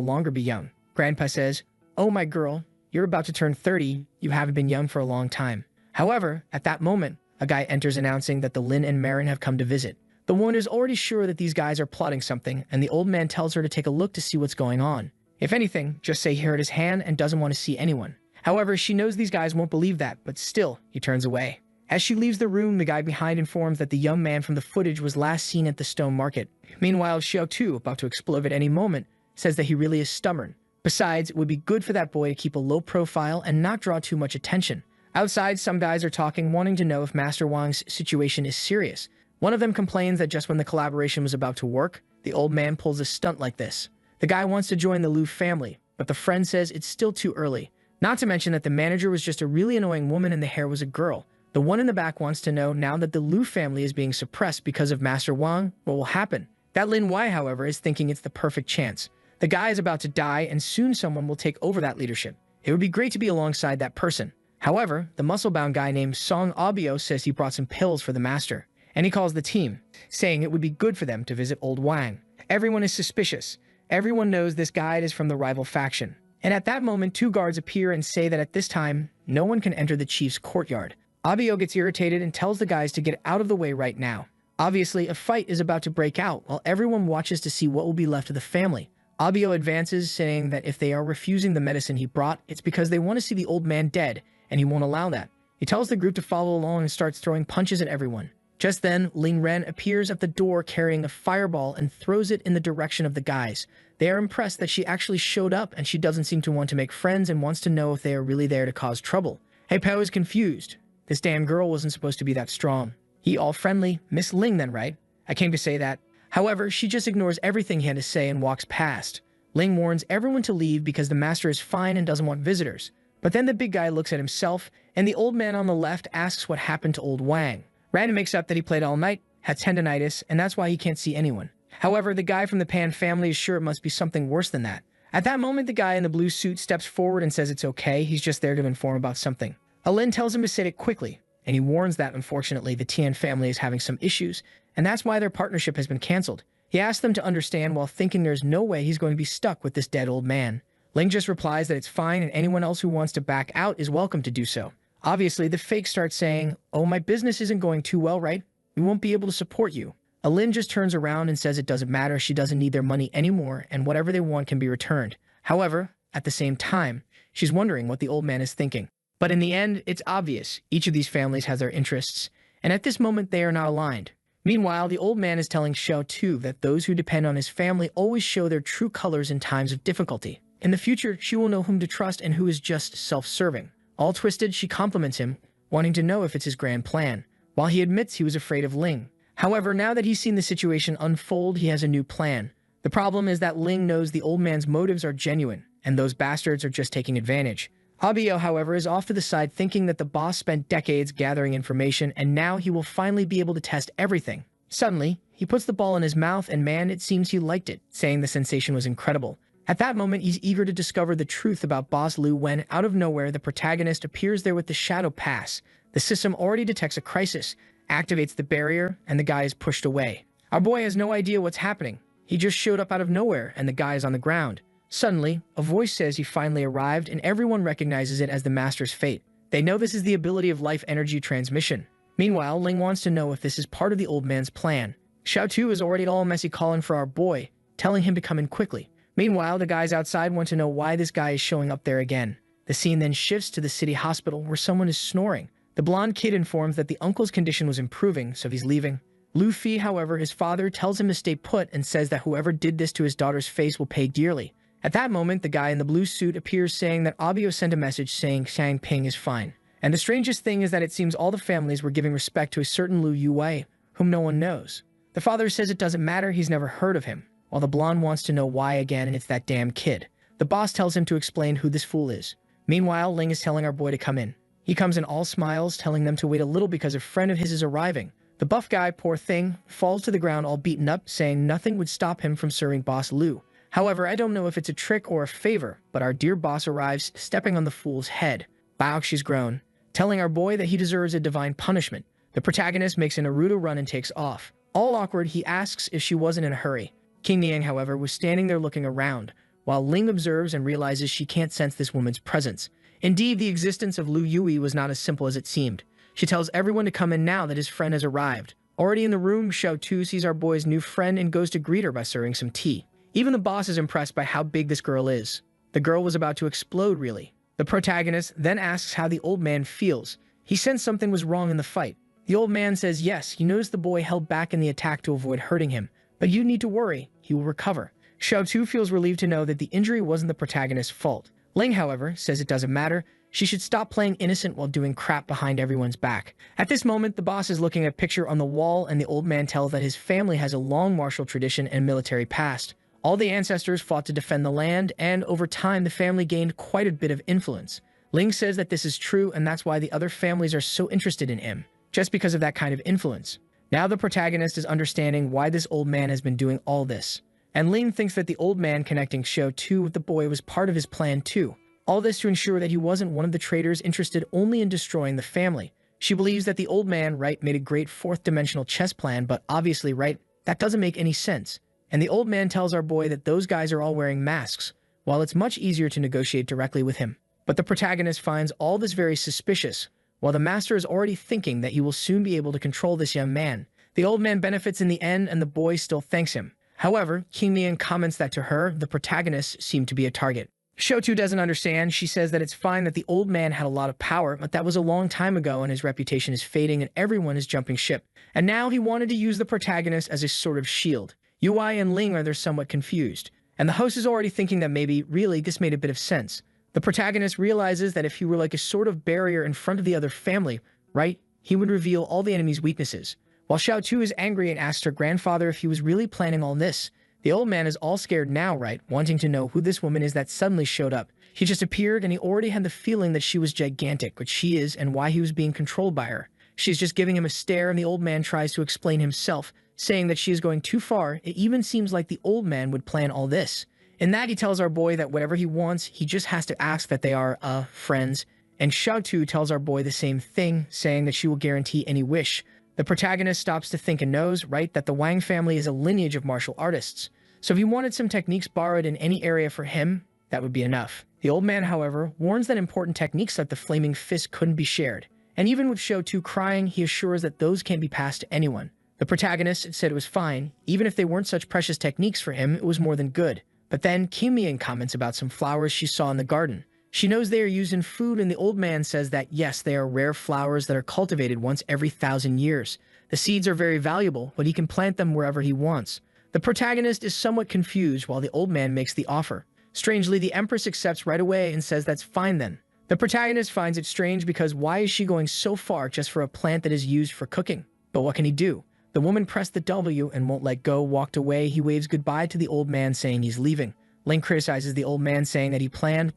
longer be young. Grandpa says, "Oh, my girl, you're about to turn 30. You haven't been young for a long time." However, at that moment, a guy enters announcing that the Lin and Marin have come to visit. The woman is already sure that these guys are plotting something, and the old man tells her to take a look to see what's going on. If anything, just say he hurt his hand and doesn't want to see anyone. However, she knows these guys won't believe that, but still, he turns away. As she leaves the room, the guy behind informs that the young man from the footage was last seen at the stone market. Meanwhile, Xiaotu, about to explode at any moment, says that he really is stubborn. Besides, it would be good for that boy to keep a low profile and not draw too much attention. Outside, some guys are talking, wanting to know if Master Wang's situation is serious. One of them complains that just when the collaboration was about to work, the old man pulls a stunt like this. The guy wants to join the Liu family, but the friend says it's still too early. Not to mention that the manager was just a really annoying woman and the hair was a girl. The one in the back wants to know, now that the Liu family is being suppressed because of Master Wang, what will happen? That Lin Wai, however, is thinking it's the perfect chance. The guy is about to die and soon someone will take over that leadership. It would be great to be alongside that person. However, the muscle-bound guy named Song Abio says he brought some pills for the master, and he calls the team, saying it would be good for them to visit old Wang. Everyone is suspicious. Everyone knows this guide is from the rival faction. And at that moment, two guards appear and say that at this time, no one can enter the chief's courtyard. Abio gets irritated and tells the guys to get out of the way right now. Obviously, a fight is about to break out while everyone watches to see what will be left of the family. Abio advances, saying that if they are refusing the medicine he brought, it's because they want to see the old man dead, and he won't allow that. He tells the group to follow along and starts throwing punches at everyone. Just then, Ling Ren appears at the door carrying a fireball and throws it in the direction of the guys. They are impressed that she actually showed up, and she doesn't seem to want to make friends and wants to know if they are really there to cause trouble. Hey Pao is confused. This damn girl wasn't supposed to be that strong. He all friendly, Miss Ling then, right? I came to say that. However, she just ignores everything he had to say and walks past. Ling warns everyone to leave because the master is fine and doesn't want visitors. But then the big guy looks at himself, and the old man on the left asks what happened to old Wang. Random makes up that he played all night, had tendinitis, and that's why he can't see anyone. However, the guy from the Pan family is sure it must be something worse than that. At that moment, the guy in the blue suit steps forward and says it's okay, he's just there to inform about something. Alin tells him to say it quickly, and he warns that, unfortunately, the Tian family is having some issues, and that's why their partnership has been cancelled. He asks them to understand while thinking there's no way he's going to be stuck with this dead old man. Ling just replies that it's fine and anyone else who wants to back out is welcome to do so. Obviously, the fake starts saying, "Oh, my business isn't going too well, right? We won't be able to support you." Lin just turns around and says it doesn't matter, she doesn't need their money anymore, and whatever they want can be returned. However, at the same time, she's wondering what the old man is thinking. But in the end, it's obvious. Each of these families has their interests, and at this moment they are not aligned. Meanwhile, the old man is telling Xiao Tu that those who depend on his family always show their true colors in times of difficulty. In the future, she will know whom to trust and who is just self-serving. All twisted, she compliments him, wanting to know if it's his grand plan, while he admits he was afraid of Ling. However, now that he's seen the situation unfold, he has a new plan. The problem is that Ling knows the old man's motives are genuine, and those bastards are just taking advantage. Abio, however, is off to the side thinking that the boss spent decades gathering information and now he will finally be able to test everything. Suddenly, he puts the ball in his mouth and man, it seems he liked it, saying the sensation was incredible. At that moment, he's eager to discover the truth about Boss Lu when, out of nowhere, the protagonist appears there with the Shadow Pass. The system already detects a crisis, activates the barrier, and the guy is pushed away. Our boy has no idea what's happening. He just showed up out of nowhere, and the guy is on the ground. Suddenly, a voice says he finally arrived, and everyone recognizes it as the Master's fate. They know this is the ability of life energy transmission. Meanwhile, Ling wants to know if this is part of the old man's plan. Xiao Tu is already all messy calling for our boy, telling him to come in quickly. Meanwhile, the guys outside want to know why this guy is showing up there again. The scene then shifts to the city hospital where someone is snoring. The blonde kid informs that the uncle's condition was improving, so he's leaving. Lu Fi, however, his father, tells him to stay put and says that whoever did this to his daughter's face will pay dearly. At that moment, the guy in the blue suit appears saying that Abio sent a message saying Shang Ping is fine. And the strangest thing is that it seems all the families were giving respect to a certain Lu Yue, whom no one knows. The father says it doesn't matter, he's never heard of him, while the blonde wants to know why again, and it's that damn kid. The boss tells him to explain who this fool is. Meanwhile, Ling is telling our boy to come in. He comes in all smiles, telling them to wait a little because a friend of his is arriving. The buff guy, poor thing, falls to the ground all beaten up, saying nothing would stop him from serving Boss Lu. However, I don't know if it's a trick or a favor, but our dear boss arrives, stepping on the fool's head. Wow, she's grown, telling our boy that he deserves a divine punishment. The protagonist makes a Naruto run and takes off. All awkward, he asks if she wasn't in a hurry. King Niang, however, was standing there looking around, while Ling observes and realizes she can't sense this woman's presence. Indeed, the existence of Lu Yue was not as simple as it seemed. She tells everyone to come in now that his friend has arrived. Already in the room, Xiao Tu sees our boy's new friend and goes to greet her by serving some tea. Even the boss is impressed by how big this girl is. The girl was about to explode, really. The protagonist then asks how the old man feels. He sensed something was wrong in the fight. The old man says yes, he noticed the boy held back in the attack to avoid hurting him. But you need to worry, he will recover. Xiao Tu feels relieved to know that the injury wasn't the protagonist's fault. Ling, however, says it doesn't matter. She should stop playing innocent while doing crap behind everyone's back. At this moment, the boss is looking at a picture on the wall and the old man tells that his family has a long martial tradition and military past. All the ancestors fought to defend the land, and over time the family gained quite a bit of influence. Ling says that this is true, and that's why the other families are so interested in him, just because of that kind of influence. Now the protagonist is understanding why this old man has been doing all this. And Ling thinks that the old man connecting Xiao Tu with the boy was part of his plan too. All this to ensure that he wasn't one of the traitors interested only in destroying the family. She believes that the old man, right, made a great fourth-dimensional chess plan, but obviously, right, that doesn't make any sense. And the old man tells our boy that those guys are all wearing masks, while it's much easier to negotiate directly with him. But the protagonist finds all this very suspicious, while the master is already thinking that he will soon be able to control this young man. The old man benefits in the end, and the boy still thanks him. However, King Nian comments that to her, the protagonist seemed to be a target. Xiao Tu doesn't understand. She says that it's fine that the old man had a lot of power, but that was a long time ago and his reputation is fading and everyone is jumping ship. And now he wanted to use the protagonist as a sort of shield. Ui and Ling are there somewhat confused. And the host is already thinking that maybe, really, this made a bit of sense. The protagonist realizes that if he were like a sort of barrier in front of the other family, right, he would reveal all the enemy's weaknesses. While Xiao Tu is angry and asks her grandfather if he was really planning all this, the old man is all scared now, right, wanting to know who this woman is that suddenly showed up. She just appeared and he already had the feeling that she was gigantic, which she is, and why he was being controlled by her. She's just giving him a stare and the old man tries to explain himself, saying that she is going too far. It even seems like the old man would plan all this. In that, he tells our boy that whatever he wants, he just has to ask that they are, friends, And Xiaotu tells our boy the same thing, saying that she will guarantee any wish. The protagonist stops to think and knows, right, that the Wang family is a lineage of martial artists. So if he wanted some techniques borrowed in any area for him, that would be enough. The old man, however, warns that important techniques like the flaming fist couldn't be shared. And even with Xiaotu crying, he assures that those can't be passed to anyone. The protagonist said it was fine. Even if they weren't such precious techniques for him, it was more than good. But then Kim Mian comments about some flowers she saw in the garden. She knows they are used in food, and the old man says that yes, they are rare flowers that are cultivated once every 1,000 years. The seeds are very valuable, but he can plant them wherever he wants. The protagonist is somewhat confused while the old man makes the offer. Strangely, the Empress accepts right away and says that's fine then. The protagonist finds it strange because why is she going so far just for a plant that is used for cooking? But what can he do? The woman pressed the W and won't let go, walked away. He waves goodbye to the old man saying he's leaving. Ling criticizes the old man saying that he planned,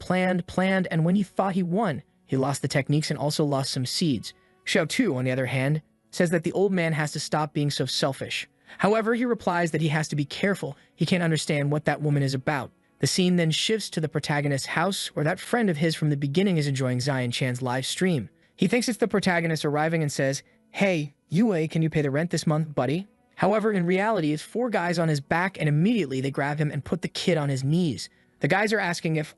and when he thought he won, he lost the techniques and also lost some seeds. Xiaotu, on the other hand, says that the old man has to stop being so selfish. However, he replies that he has to be careful. He can't understand what that woman is about. The scene then shifts to the protagonist's house, where that friend of his from the beginning is enjoying Zion Chan's live stream. He thinks it's the protagonist arriving and says, "Hey, Yue, can you pay the rent this month, buddy?" However, in reality, it's 4 guys on his back, and immediately they grab him and put the kid on his knees. The guys are asking if,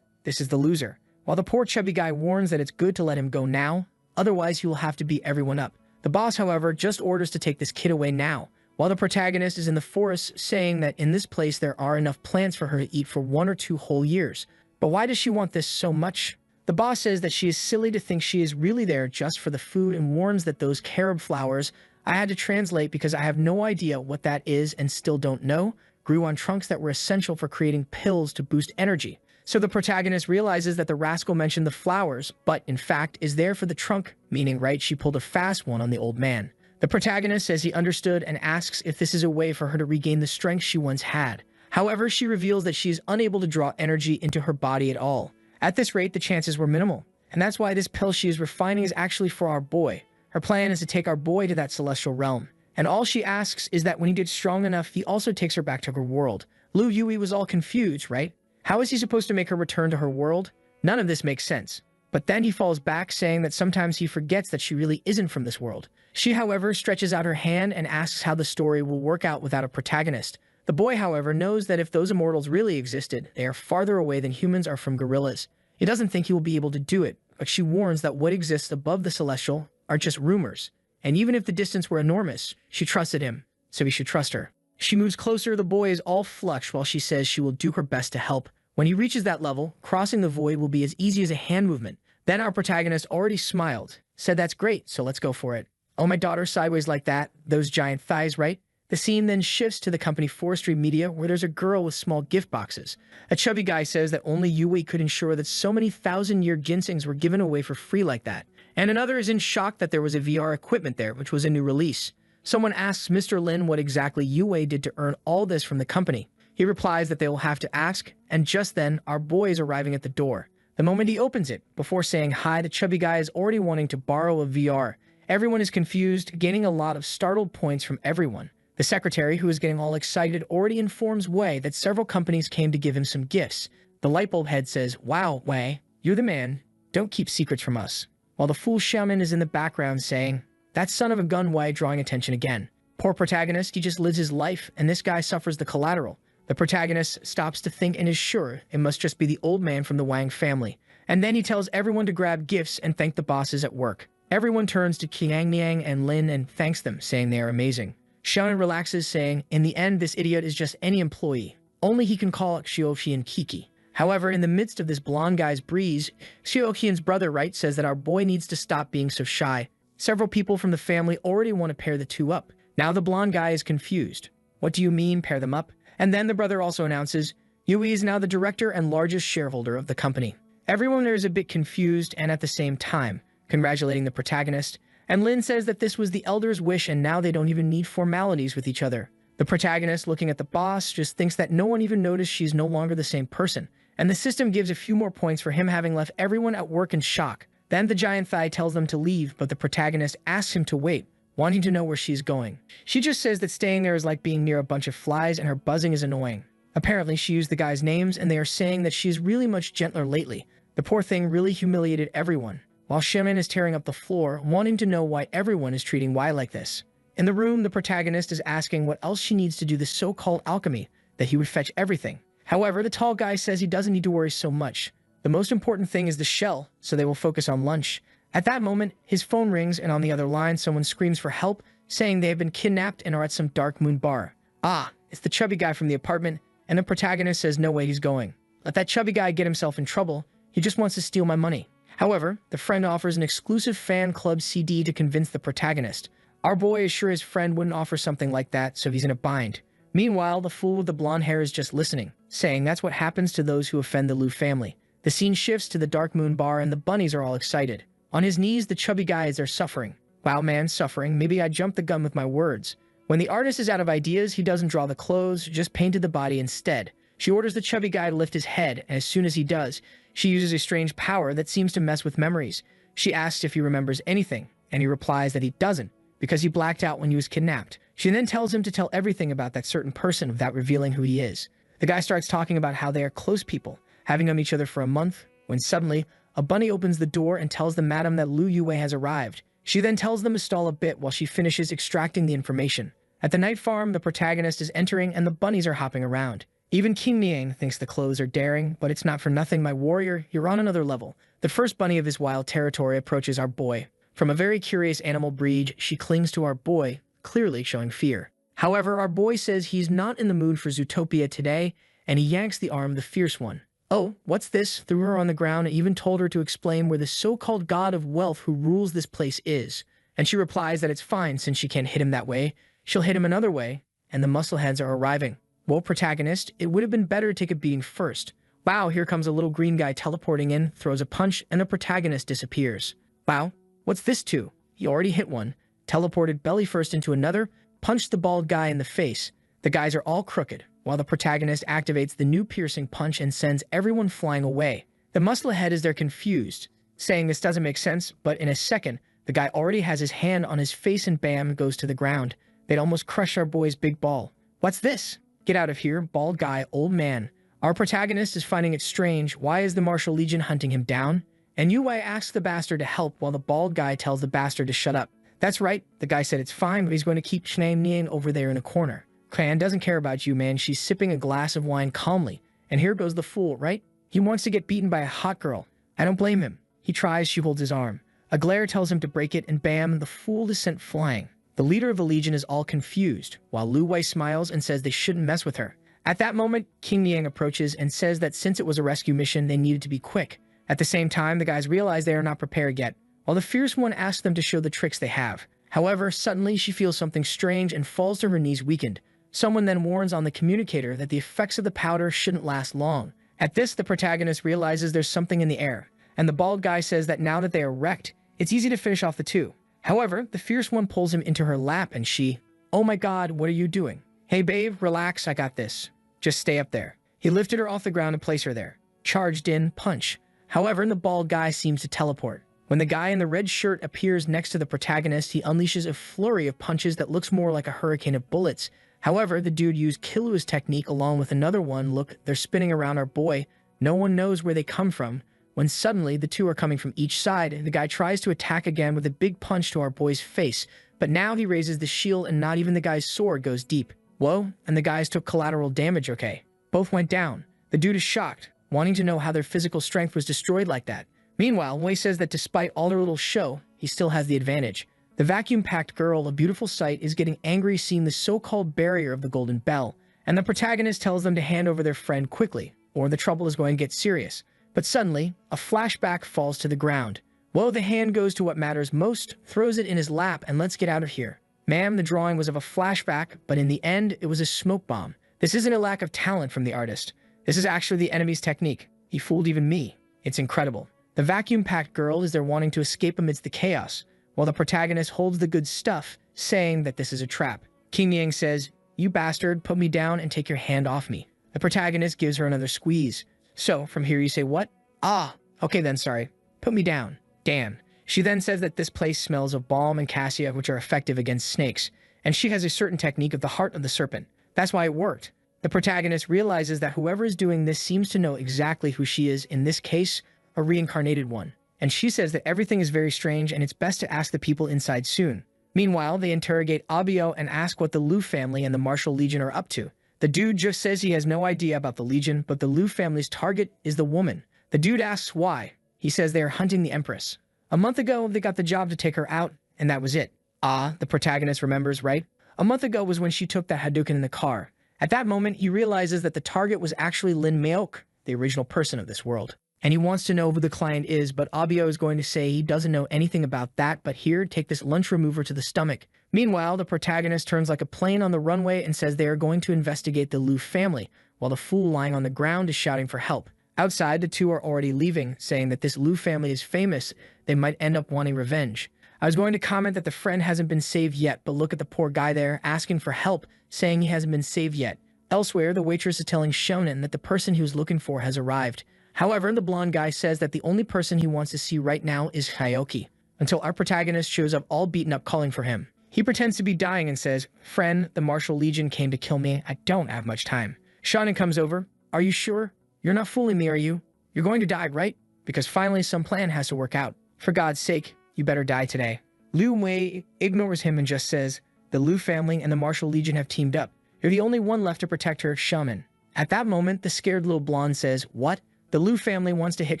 this is the loser, while the poor chubby guy warns that it's good to let him go now, otherwise he will have to beat everyone up. The boss, however, just orders to take this kid away now, while the protagonist is in the forest saying that in this place there are enough plants for her to eat for 1 or 2 whole years. But why does she want this so much? The boss says that she is silly to think she is really there just for the food and warns that those carob flowers, I had to translate because I have no idea what that is and still don't know, grew on trunks that were essential for creating pills to boost energy. So the protagonist realizes that the rascal mentioned the flowers, but in fact is there for the trunk, meaning, right, she pulled a fast one on the old man. The protagonist says he understood and asks if this is a way for her to regain the strength she once had. However, she reveals that she is unable to draw energy into her body at all. At this rate, the chances were minimal. And that's why this pill she is refining is actually for our boy. Her plan is to take our boy to that celestial realm. And all she asks is that when he gets strong enough, he also takes her back to her world. Lu Yui was all confused, right? How is he supposed to make her return to her world? None of this makes sense. But then he falls back, saying that sometimes he forgets that she really isn't from this world. She, however, stretches out her hand and asks how the story will work out without a protagonist. The boy, however, knows that if those immortals really existed, they are farther away than humans are from gorillas. He doesn't think he will be able to do it, but she warns that what exists above the celestial are just rumors. And even if the distance were enormous, she trusted him, so he should trust her. She moves closer, the boy is all flushed while she says she will do her best to help. When he reaches that level, crossing the void will be as easy as a hand movement. Then our protagonist already smiled, said that's great, so let's go for it. Oh, my daughter, sideways like that, those giant thighs, right? The scene then shifts to the company Forestry Media, where there's a girl with small gift boxes. A chubby guy says that only Yui could ensure that so many 1,000-year ginsengs were given away for free like that. And another is in shock that there was a VR equipment there, which was a new release. Someone asks Mr. Lin what exactly Yui did to earn all this from the company. He replies that they will have to ask, and just then, our boy is arriving at the door. The moment he opens it, before saying hi, the chubby guy is already wanting to borrow a VR. Everyone is confused, gaining a lot of startled points from everyone. The secretary, who is getting all excited, already informs Wei that several companies came to give him some gifts. The lightbulb head says, "Wow, Wei, you're the man. Don't keep secrets from us." While the fool shaman is in the background saying, "That son of a gun, Wei," drawing attention again. Poor protagonist, he just lives his life, and this guy suffers the collateral. The protagonist stops to think and is sure it must just be the old man from the Wang family. And then he tells everyone to grab gifts and thank the bosses at work. Everyone turns to Qiang Niang and Lin and thanks them, saying they are amazing. Xiaonan relaxes, saying, in the end, this idiot is just any employee. Only he can call Xiaoqi and Kiki. However, in the midst of this blonde guy's breeze, Xiaoqian's brother, right, says that our boy needs to stop being so shy. Several people from the family already want to pair the two up. Now the blonde guy is confused. What do you mean, pair them up? And then the brother also announces, Yui is now the director and largest shareholder of the company. Everyone there is a bit confused and at the same time, congratulating the protagonist. And Lin says that this was the elder's wish and now they don't even need formalities with each other. The protagonist, looking at the boss, just thinks that no one even noticed she's no longer the same person. And the system gives a few more points for him having left everyone at work in shock. Then the giant thigh tells them to leave, but the protagonist asks him to wait, wanting to know where she's going. She just says that staying there is like being near a bunch of flies and her buzzing is annoying. Apparently, she used the guys' names and they are saying that she is really much gentler lately. The poor thing really humiliated everyone, while Shaman is tearing up the floor, wanting to know why everyone is treating Y like this. In the room, the protagonist is asking what else she needs to do this so-called alchemy, that he would fetch everything. However, the tall guy says he doesn't need to worry so much. The most important thing is the shell, so they will focus on lunch. At that moment, his phone rings, and on the other line, someone screams for help, saying they have been kidnapped and are at some dark moon bar. Ah, it's the chubby guy from the apartment, and the protagonist says no way he's going. Let that chubby guy get himself in trouble. He just wants to steal my money. However, the friend offers an exclusive fan club CD to convince the protagonist. Our boy is sure his friend wouldn't offer something like that, so he's in a bind. Meanwhile, the fool with the blonde hair is just listening, saying that's what happens to those who offend the Liu family. The scene shifts to the dark moon bar, and the bunnies are all excited. On his knees, the chubby guy is there suffering. Wow, man, suffering. Maybe I jumped the gun with my words. When the artist is out of ideas, he doesn't draw the clothes, just painted the body instead. She orders the chubby guy to lift his head, and as soon as he does, she uses a strange power that seems to mess with memories. She asks if he remembers anything, and he replies that he doesn't, because he blacked out when he was kidnapped. She then tells him to tell everything about that certain person without revealing who he is. The guy starts talking about how they are close people, having known each other for a month, when suddenly, a bunny opens the door and tells the madam that Liu Yue has arrived. She then tells them to stall a bit while she finishes extracting the information. At the night farm, the protagonist is entering and the bunnies are hopping around. Even King Niang thinks the clothes are daring, but it's not for nothing, my warrior, you're on another level. The first bunny of his wild territory approaches our boy. From a very curious animal breed, she clings to our boy, clearly showing fear. However, our boy says he's not in the mood for Zootopia today, and he yanks the arm of the fierce one. Oh, what's this? Threw her on the ground and even told her to explain where the so-called god of wealth who rules this place is. And she replies that it's fine since she can't hit him that way. She'll hit him another way, and the muscleheads are arriving. Well, protagonist, it would have been better to take a beating first. Wow, here comes a little green guy teleporting in, throws a punch, and the protagonist disappears. Wow, what's this to? He already hit one, teleported belly first into another, punched the bald guy in the face. The guys are all crooked, while the protagonist activates the new piercing punch and sends everyone flying away. The musclehead is there confused, saying this doesn't make sense, but in a second, the guy already has his hand on his face and bam, goes to the ground. They'd almost crushed our boy's big ball. What's this? Get out of here, bald guy, old man. Our protagonist is finding it strange. Why is the Martial Legion hunting him down? And Yu Wei asks the bastard to help while the bald guy tells the bastard to shut up. That's right, the guy said it's fine, but he's going to keep Chnang Niang over there in a corner. Clan doesn't care about you, man. She's sipping a glass of wine calmly. And here goes the fool, right? He wants to get beaten by a hot girl. I don't blame him. He tries, she holds his arm. A glare tells him to break it, and bam, the fool is sent flying. The leader of the Legion is all confused, while Lu Wei smiles and says they shouldn't mess with her. At that moment, King Niang approaches and says that since it was a rescue mission, they needed to be quick. At the same time, the guys realize they are not prepared yet, while the fierce one asks them to show the tricks they have. However, suddenly she feels something strange and falls to her knees weakened. Someone then warns on the communicator that the effects of the powder shouldn't last long. At this, the protagonist realizes there's something in the air, and the bald guy says that now that they are wrecked, it's easy to finish off the two. However, the fierce one pulls him into her lap and she, "Oh my god, what are you doing? Hey babe, relax, I got this. Just stay up there." He lifted her off the ground and placed her there. Charged in, punch. However, the bald guy seems to teleport. When the guy in the red shirt appears next to the protagonist, he unleashes a flurry of punches that looks more like a hurricane of bullets. However, the dude used Killua's technique along with another one. Look, they're spinning around our boy. No one knows where they come from. When suddenly, the two are coming from each side, and the guy tries to attack again with a big punch to our boy's face. But now he raises the shield and not even the guy's sword goes deep. Whoa, and the guys took collateral damage, okay. Both went down. The dude is shocked, wanting to know how their physical strength was destroyed like that. Meanwhile, Wei says that despite all their little show, he still has the advantage. The vacuum-packed girl, a beautiful sight, is getting angry seeing the so-called barrier of the Golden Bell, and the protagonist tells them to hand over their friend quickly, or the trouble is going to get serious. But suddenly, a flashback falls to the ground. Whoa, the hand goes to what matters most, throws it in his lap, and let's get out of here. Ma'am, the drawing was of a flashback, but in the end, it was a smoke bomb. This isn't a lack of talent from the artist. This is actually the enemy's technique. He fooled even me. It's incredible. The vacuum-packed girl is there wanting to escape amidst the chaos, while the protagonist holds the good stuff, saying that this is a trap. King Niang says, "You bastard, put me down and take your hand off me." The protagonist gives her another squeeze. So, from here you say what? Ah, okay then, sorry. Put me down. Damn. She then says that this place smells of balm and cassia, which are effective against snakes, and she has a certain technique of the heart of the serpent. That's why it worked. The protagonist realizes that whoever is doing this seems to know exactly who she is, in this case, a reincarnated one. And she says that everything is very strange and it's best to ask the people inside soon. Meanwhile, they interrogate Abio and ask what the Liu family and the Martial Legion are up to. The dude just says he has no idea about the Legion, but the Liu family's target is the woman. The dude asks why. He says they are hunting the Empress. A month ago, they got the job to take her out, and that was it. Ah, the protagonist remembers, right? A month ago was when she took that Hadouken in the car. At that moment, he realizes that the target was actually Lin Maok, the original person of this world. And he wants to know who the client is, but Abio is going to say he doesn't know anything about that, but here, take this lunch remover to the stomach. Meanwhile, the protagonist turns like a plane on the runway and says they are going to investigate the Liu family, while the fool lying on the ground is shouting for help. Outside, the two are already leaving, saying that this Liu family is famous, they might end up wanting revenge. I was going to comment that the friend hasn't been saved yet, but look at the poor guy there, asking for help, saying he hasn't been saved yet. Elsewhere, the waitress is telling Shonen that the person he was looking for has arrived. However, the blonde guy says that the only person he wants to see right now is Hyoki, until our protagonist shows up all beaten up calling for him. He pretends to be dying and says, "Friend, the Martial Legion came to kill me. I don't have much time." Shonen comes over. "Are you sure? You're not fooling me, are you? You're going to die, right? Because finally some plan has to work out. For God's sake, you better die today." Liu Wei ignores him and just says, "The Liu family and the Martial Legion have teamed up. You're the only one left to protect her, shaman." At that moment, the scared little blonde says, "What? The Liu family wants to hit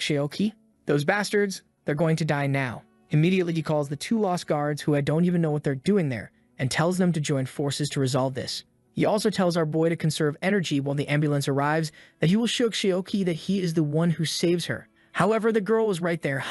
Shioki? Those bastards, they're going to die now." Immediately, he calls the two lost guards who I don't even know what they're doing there and tells them to join forces to resolve this. He also tells our boy to conserve energy while the ambulance arrives, that he will show Shioki that he is the one who saves her. However, the girl was right there,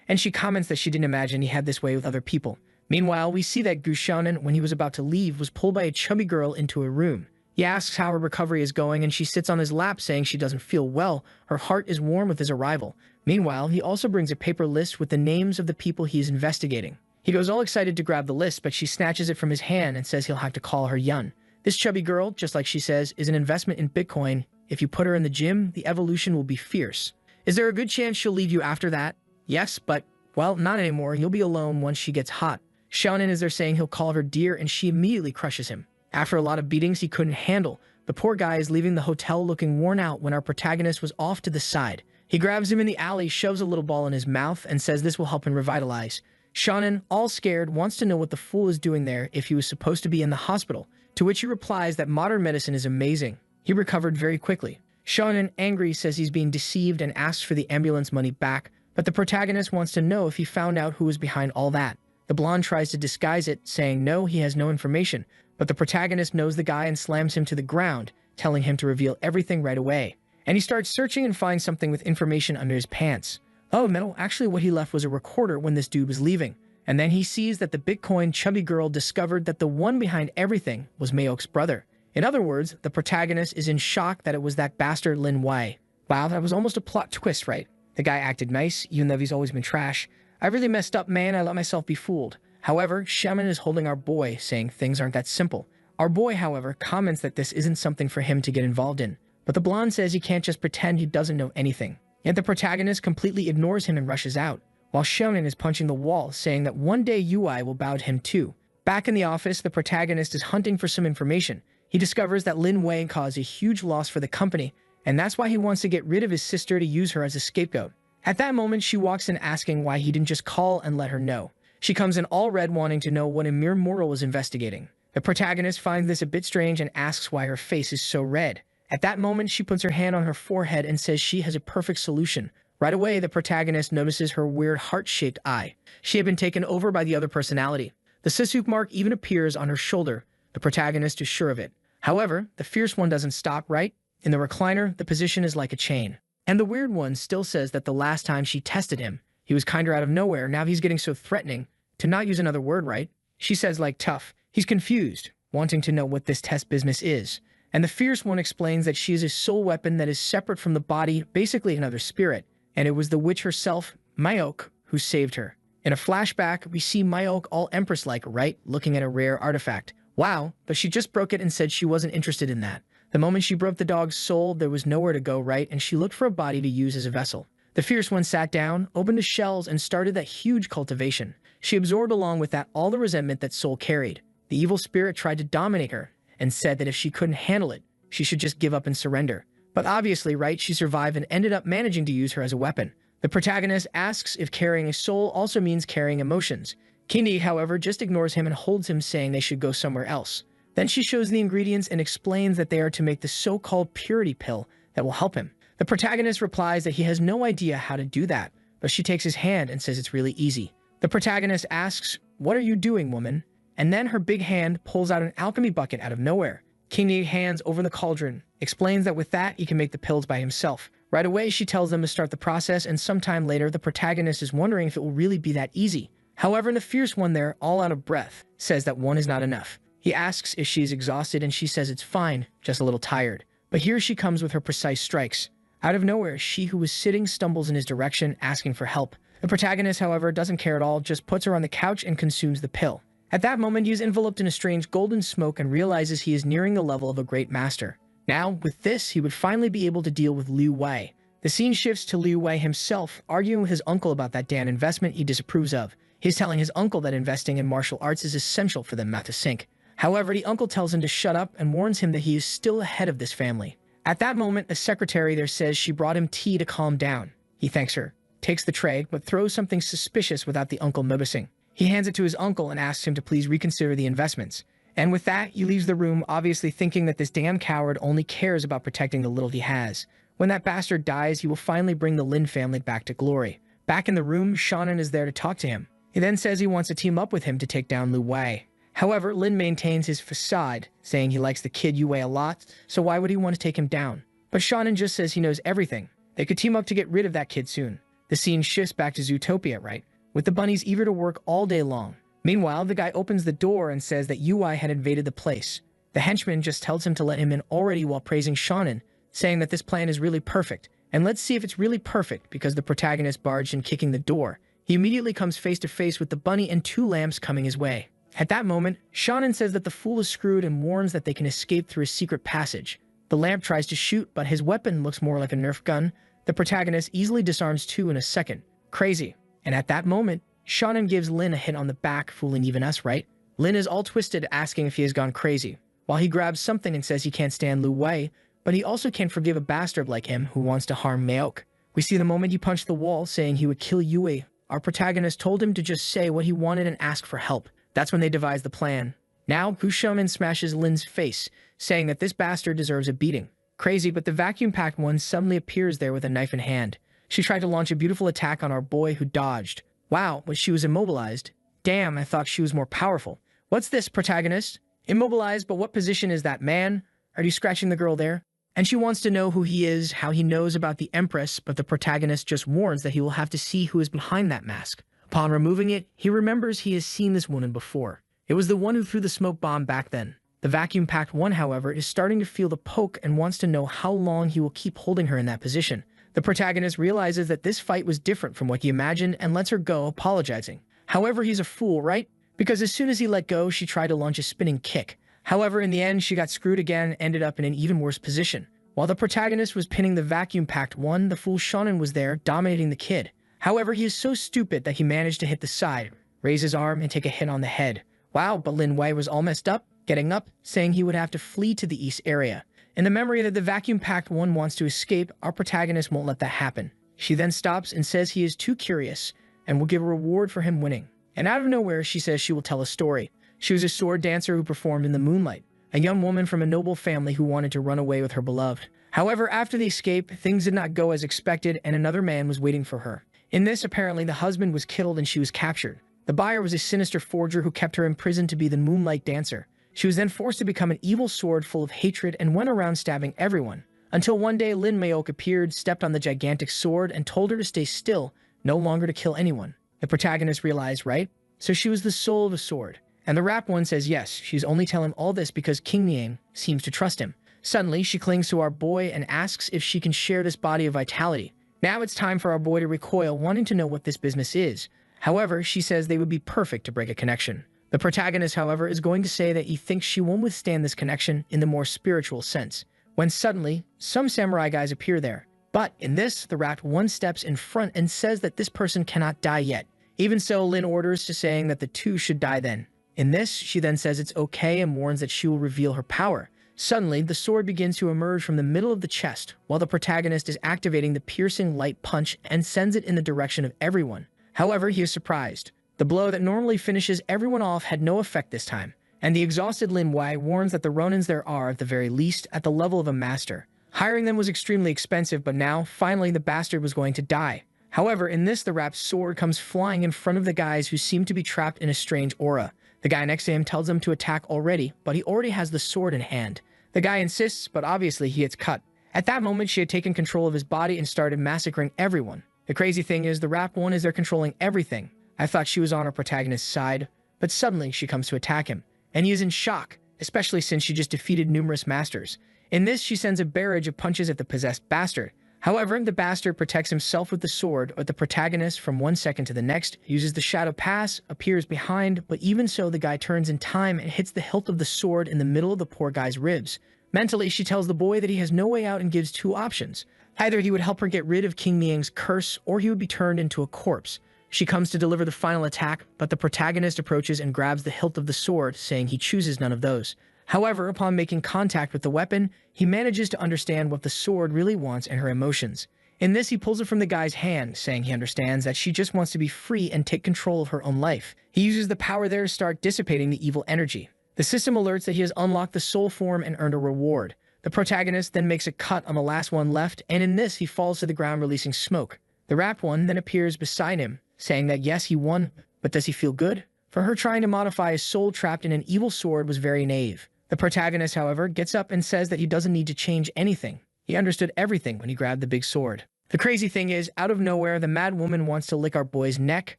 and she comments that she didn't imagine he had this way with other people. Meanwhile, we see that Gushonen, when he was about to leave, was pulled by a chubby girl into a room. He asks how her recovery is going, and she sits on his lap saying she doesn't feel well. Her heart is warm with his arrival. Meanwhile, he also brings a paper list with the names of the people he is investigating. He goes all excited to grab the list, but she snatches it from his hand and says he'll have to call her Yun. This chubby girl, just like she says, is an investment in Bitcoin. If you put her in the gym, the evolution will be fierce. Is there a good chance she'll leave you after that? Yes, but, well, not anymore. You'll be alone once she gets hot. Shonen is there saying he'll call her dear, and she immediately crushes him. After a lot of beatings he couldn't handle, the poor guy is leaving the hotel looking worn out when our protagonist was off to the side. He grabs him in the alley, shoves a little ball in his mouth, and says this will help him revitalize. Shonen, all scared, wants to know what the fool is doing there if he was supposed to be in the hospital, to which he replies that modern medicine is amazing. He recovered very quickly. Shonen, angry, says he's being deceived and asks for the ambulance money back, but the protagonist wants to know if he found out who was behind all that. The blonde tries to disguise it, saying no, he has no information, but the protagonist knows the guy and slams him to the ground, telling him to reveal everything right away. And he starts searching and finds something with information under his pants. Oh, no, actually what he left was a recorder when this dude was leaving. And then he sees that the Bitcoin chubby girl discovered that the one behind everything was Maok's brother. In other words, the protagonist is in shock that it was that bastard Lin Wei. Wow, that was almost a plot twist, right? The guy acted nice, even though he's always been trash. I really messed up, man. I let myself be fooled. However, Shaman is holding our boy, saying things aren't that simple. Our boy, however, comments that this isn't something for him to get involved in. But the blonde says he can't just pretend he doesn't know anything. Yet the protagonist completely ignores him and rushes out, while Shonen is punching the wall, saying that one day UI will bow to him too. Back in the office, the protagonist is hunting for some information. He discovers that Lin Wei caused a huge loss for the company, and that's why he wants to get rid of his sister to use her as a scapegoat. At that moment, she walks in asking why he didn't just call and let her know. She comes in all red wanting to know what a mere mortal was investigating. The protagonist finds this a bit strange and asks why her face is so red. At that moment, she puts her hand on her forehead and says she has a perfect solution. Right away, the protagonist notices her weird heart-shaped eye. She had been taken over by the other personality. The Sasuke mark even appears on her shoulder. The protagonist is sure of it. However, the fierce one doesn't stop, right? In the recliner, the position is like a chain. And the weird one still says that the last time she tested him, he was kinda out of nowhere. Now he's getting so threatening. To not use another word, right? She says like tough. He's confused, wanting to know what this test business is. And the fierce one explains that she is a soul weapon that is separate from the body, basically another spirit. And it was the witch herself, Maok, who saved her. In a flashback, we see Maok all empress-like, right? Looking at a rare artifact. Wow, but she just broke it and said she wasn't interested in that. The moment she broke the dog's soul, there was nowhere to go, right? And she looked for a body to use as a vessel. The fierce one sat down, opened the shells, and started that huge cultivation. She absorbed along with that all the resentment that soul carried. The evil spirit tried to dominate her, and said that if she couldn't handle it, she should just give up and surrender. But obviously, right, she survived and ended up managing to use her as a weapon. The protagonist asks if carrying a soul also means carrying emotions. Kindi, however, just ignores him and holds him, saying they should go somewhere else. Then she shows the ingredients and explains that they are to make the so-called purity pill that will help him. The protagonist replies that he has no idea how to do that, but she takes his hand and says it's really easy. The protagonist asks, "What are you doing, woman?" And then her big hand pulls out an alchemy bucket out of nowhere. Kindi hands over the cauldron, explains that with that he can make the pills by himself. Right away she tells them to start the process, and sometime later the protagonist is wondering if it will really be that easy. However, the fierce one there, all out of breath, says that one is not enough. He asks if she is exhausted and she says it's fine, just a little tired. But here she comes with her precise strikes. Out of nowhere, she who was sitting stumbles in his direction, asking for help. The protagonist, however, doesn't care at all, just puts her on the couch and consumes the pill. At that moment, he is enveloped in a strange golden smoke and realizes he is nearing the level of a great master. Now, with this, he would finally be able to deal with Liu Wei. The scene shifts to Liu Wei himself, arguing with his uncle about that damn investment he disapproves of. He's telling his uncle that investing in martial arts is essential for them not to sink. However, the uncle tells him to shut up and warns him that he is still the head of this family. At that moment, a secretary there says she brought him tea to calm down. He thanks her, takes the tray, but throws something suspicious without the uncle noticing. He hands it to his uncle and asks him to please reconsider the investments. And with that, he leaves the room, obviously thinking that this damn coward only cares about protecting the little he has. When that bastard dies, he will finally bring the Lin family back to glory. Back in the room, Shonen is there to talk to him. He then says he wants to team up with him to take down Liu Wei. However, Lin maintains his facade, saying he likes the kid Yue a lot, so why would he want to take him down? But Shonen just says he knows everything. They could team up to get rid of that kid soon. The scene shifts back to Zootopia, right? With the bunnies eager to work all day long. Meanwhile, the guy opens the door and says that Yui had invaded the place. The henchman just tells him to let him in already while praising Shonen, saying that this plan is really perfect. And let's see if it's really perfect, because the protagonist barged in kicking the door. He immediately comes face to face with the bunny and two lamps coming his way. At that moment, Shonen says that the fool is screwed and warns that they can escape through a secret passage. The lamp tries to shoot, but his weapon looks more like a Nerf gun. The protagonist easily disarms two in a second. Crazy. And at that moment, Shonen gives Lin a hit on the back, fooling even us, right? Lin is all twisted, asking if he has gone crazy, while he grabs something and says he can't stand Liu Wei, but he also can't forgive a bastard like him who wants to harm Maok. We see the moment he punched the wall, saying he would kill Yue. Our protagonist told him to just say what he wanted and ask for help. That's when they devise the plan. Now, Shonen smashes Lin's face, saying that this bastard deserves a beating. Crazy, but the vacuum-packed one suddenly appears there with a knife in hand. She tried to launch a beautiful attack on our boy, who dodged. Wow, but she was immobilized. Damn, I thought she was more powerful. What's this, protagonist? Immobilized, but what position is that, man? Are you scratching the girl there? And she wants to know who he is, how he knows about the Empress, but the protagonist just warns that he will have to see who is behind that mask. Upon removing it, he remembers he has seen this woman before. It was the one who threw the smoke bomb back then. The vacuum-packed one, however, is starting to feel the poke and wants to know how long he will keep holding her in that position. The protagonist realizes that this fight was different from what he imagined and lets her go, apologizing. However, he's a fool, right? Because as soon as he let go, she tried to launch a spinning kick. However, in the end, she got screwed again and ended up in an even worse position. While the protagonist was pinning the vacuum-packed one, the fool Shonen was there, dominating the kid. However, he is so stupid that he managed to hit the side, raise his arm, and take a hit on the head. Wow, but Lin Wei was all messed up, getting up, saying he would have to flee to the east area. In the memory that the vacuum-packed one wants to escape, our protagonist won't let that happen. She then stops and says he is too curious and will give a reward for him winning. And out of nowhere, she says she will tell a story. She was a sword dancer who performed in the moonlight, a young woman from a noble family who wanted to run away with her beloved. However, after the escape, things did not go as expected and another man was waiting for her. In this, apparently, the husband was killed and she was captured. The buyer was a sinister forger who kept her in prison to be the moonlight dancer. She was then forced to become an evil sword full of hatred and went around stabbing everyone. Until one day, Lin Maok appeared, stepped on the gigantic sword, and told her to stay still, no longer to kill anyone. The protagonist realized, right? So she was the soul of a sword. And the rap one says yes, she's only telling all this because King Niang seems to trust him. Suddenly, she clings to our boy and asks if she can share this body of vitality. Now it's time for our boy to recoil, wanting to know what this business is. However, she says they would be perfect to break a connection. The protagonist, however, is going to say that he thinks she won't withstand this connection in the more spiritual sense, when suddenly, some samurai guys appear there. But in this, the rat one steps in front and says that this person cannot die yet. Even so, Lin orders to saying that the two should die then. In this, she then says it's okay and warns that she will reveal her power, Suddenly, the sword begins to emerge from the middle of the chest, while the protagonist is activating the piercing light punch and sends it in the direction of everyone. However, he is surprised. The blow that normally finishes everyone off had no effect this time, and the exhausted Lin Wei warns that the Ronins there are, at the very least, at the level of a master. Hiring them was extremely expensive, but now, finally, the bastard was going to die. However, in this, the rap's sword comes flying in front of the guys who seem to be trapped in a strange aura. The guy next to him tells him to attack already, but he already has the sword in hand. The guy insists, but obviously he gets cut. At that moment, she had taken control of his body and started massacring everyone. The crazy thing is, the rap one is there controlling everything. I thought she was on her protagonist's side, but suddenly she comes to attack him, and he is in shock, especially since she just defeated numerous masters. In this, she sends a barrage of punches at the possessed bastard. However, the bastard protects himself with the sword, but the protagonist, from 1 second to the next, uses the shadow pass, appears behind, but even so, the guy turns in time and hits the hilt of the sword in the middle of the poor guy's ribs. Mentally, she tells the boy that he has no way out and gives 2 options. Either he would help her get rid of King Miang's curse, or he would be turned into a corpse. She comes to deliver the final attack, but the protagonist approaches and grabs the hilt of the sword, saying he chooses none of those. However, upon making contact with the weapon, he manages to understand what the sword really wants and her emotions. In this, he pulls it from the guy's hand, saying he understands that she just wants to be free and take control of her own life. He uses the power there to start dissipating the evil energy. The system alerts that he has unlocked the soul form and earned a reward. The protagonist then makes a cut on the last one left, and in this, he falls to the ground releasing smoke. The rap one then appears beside him, saying that yes, he won, but does he feel good? For her, trying to modify his soul trapped in an evil sword was very naive. The protagonist, however, gets up and says that he doesn't need to change anything. He understood everything when he grabbed the big sword. The crazy thing is, out of nowhere, the mad woman wants to lick our boy's neck,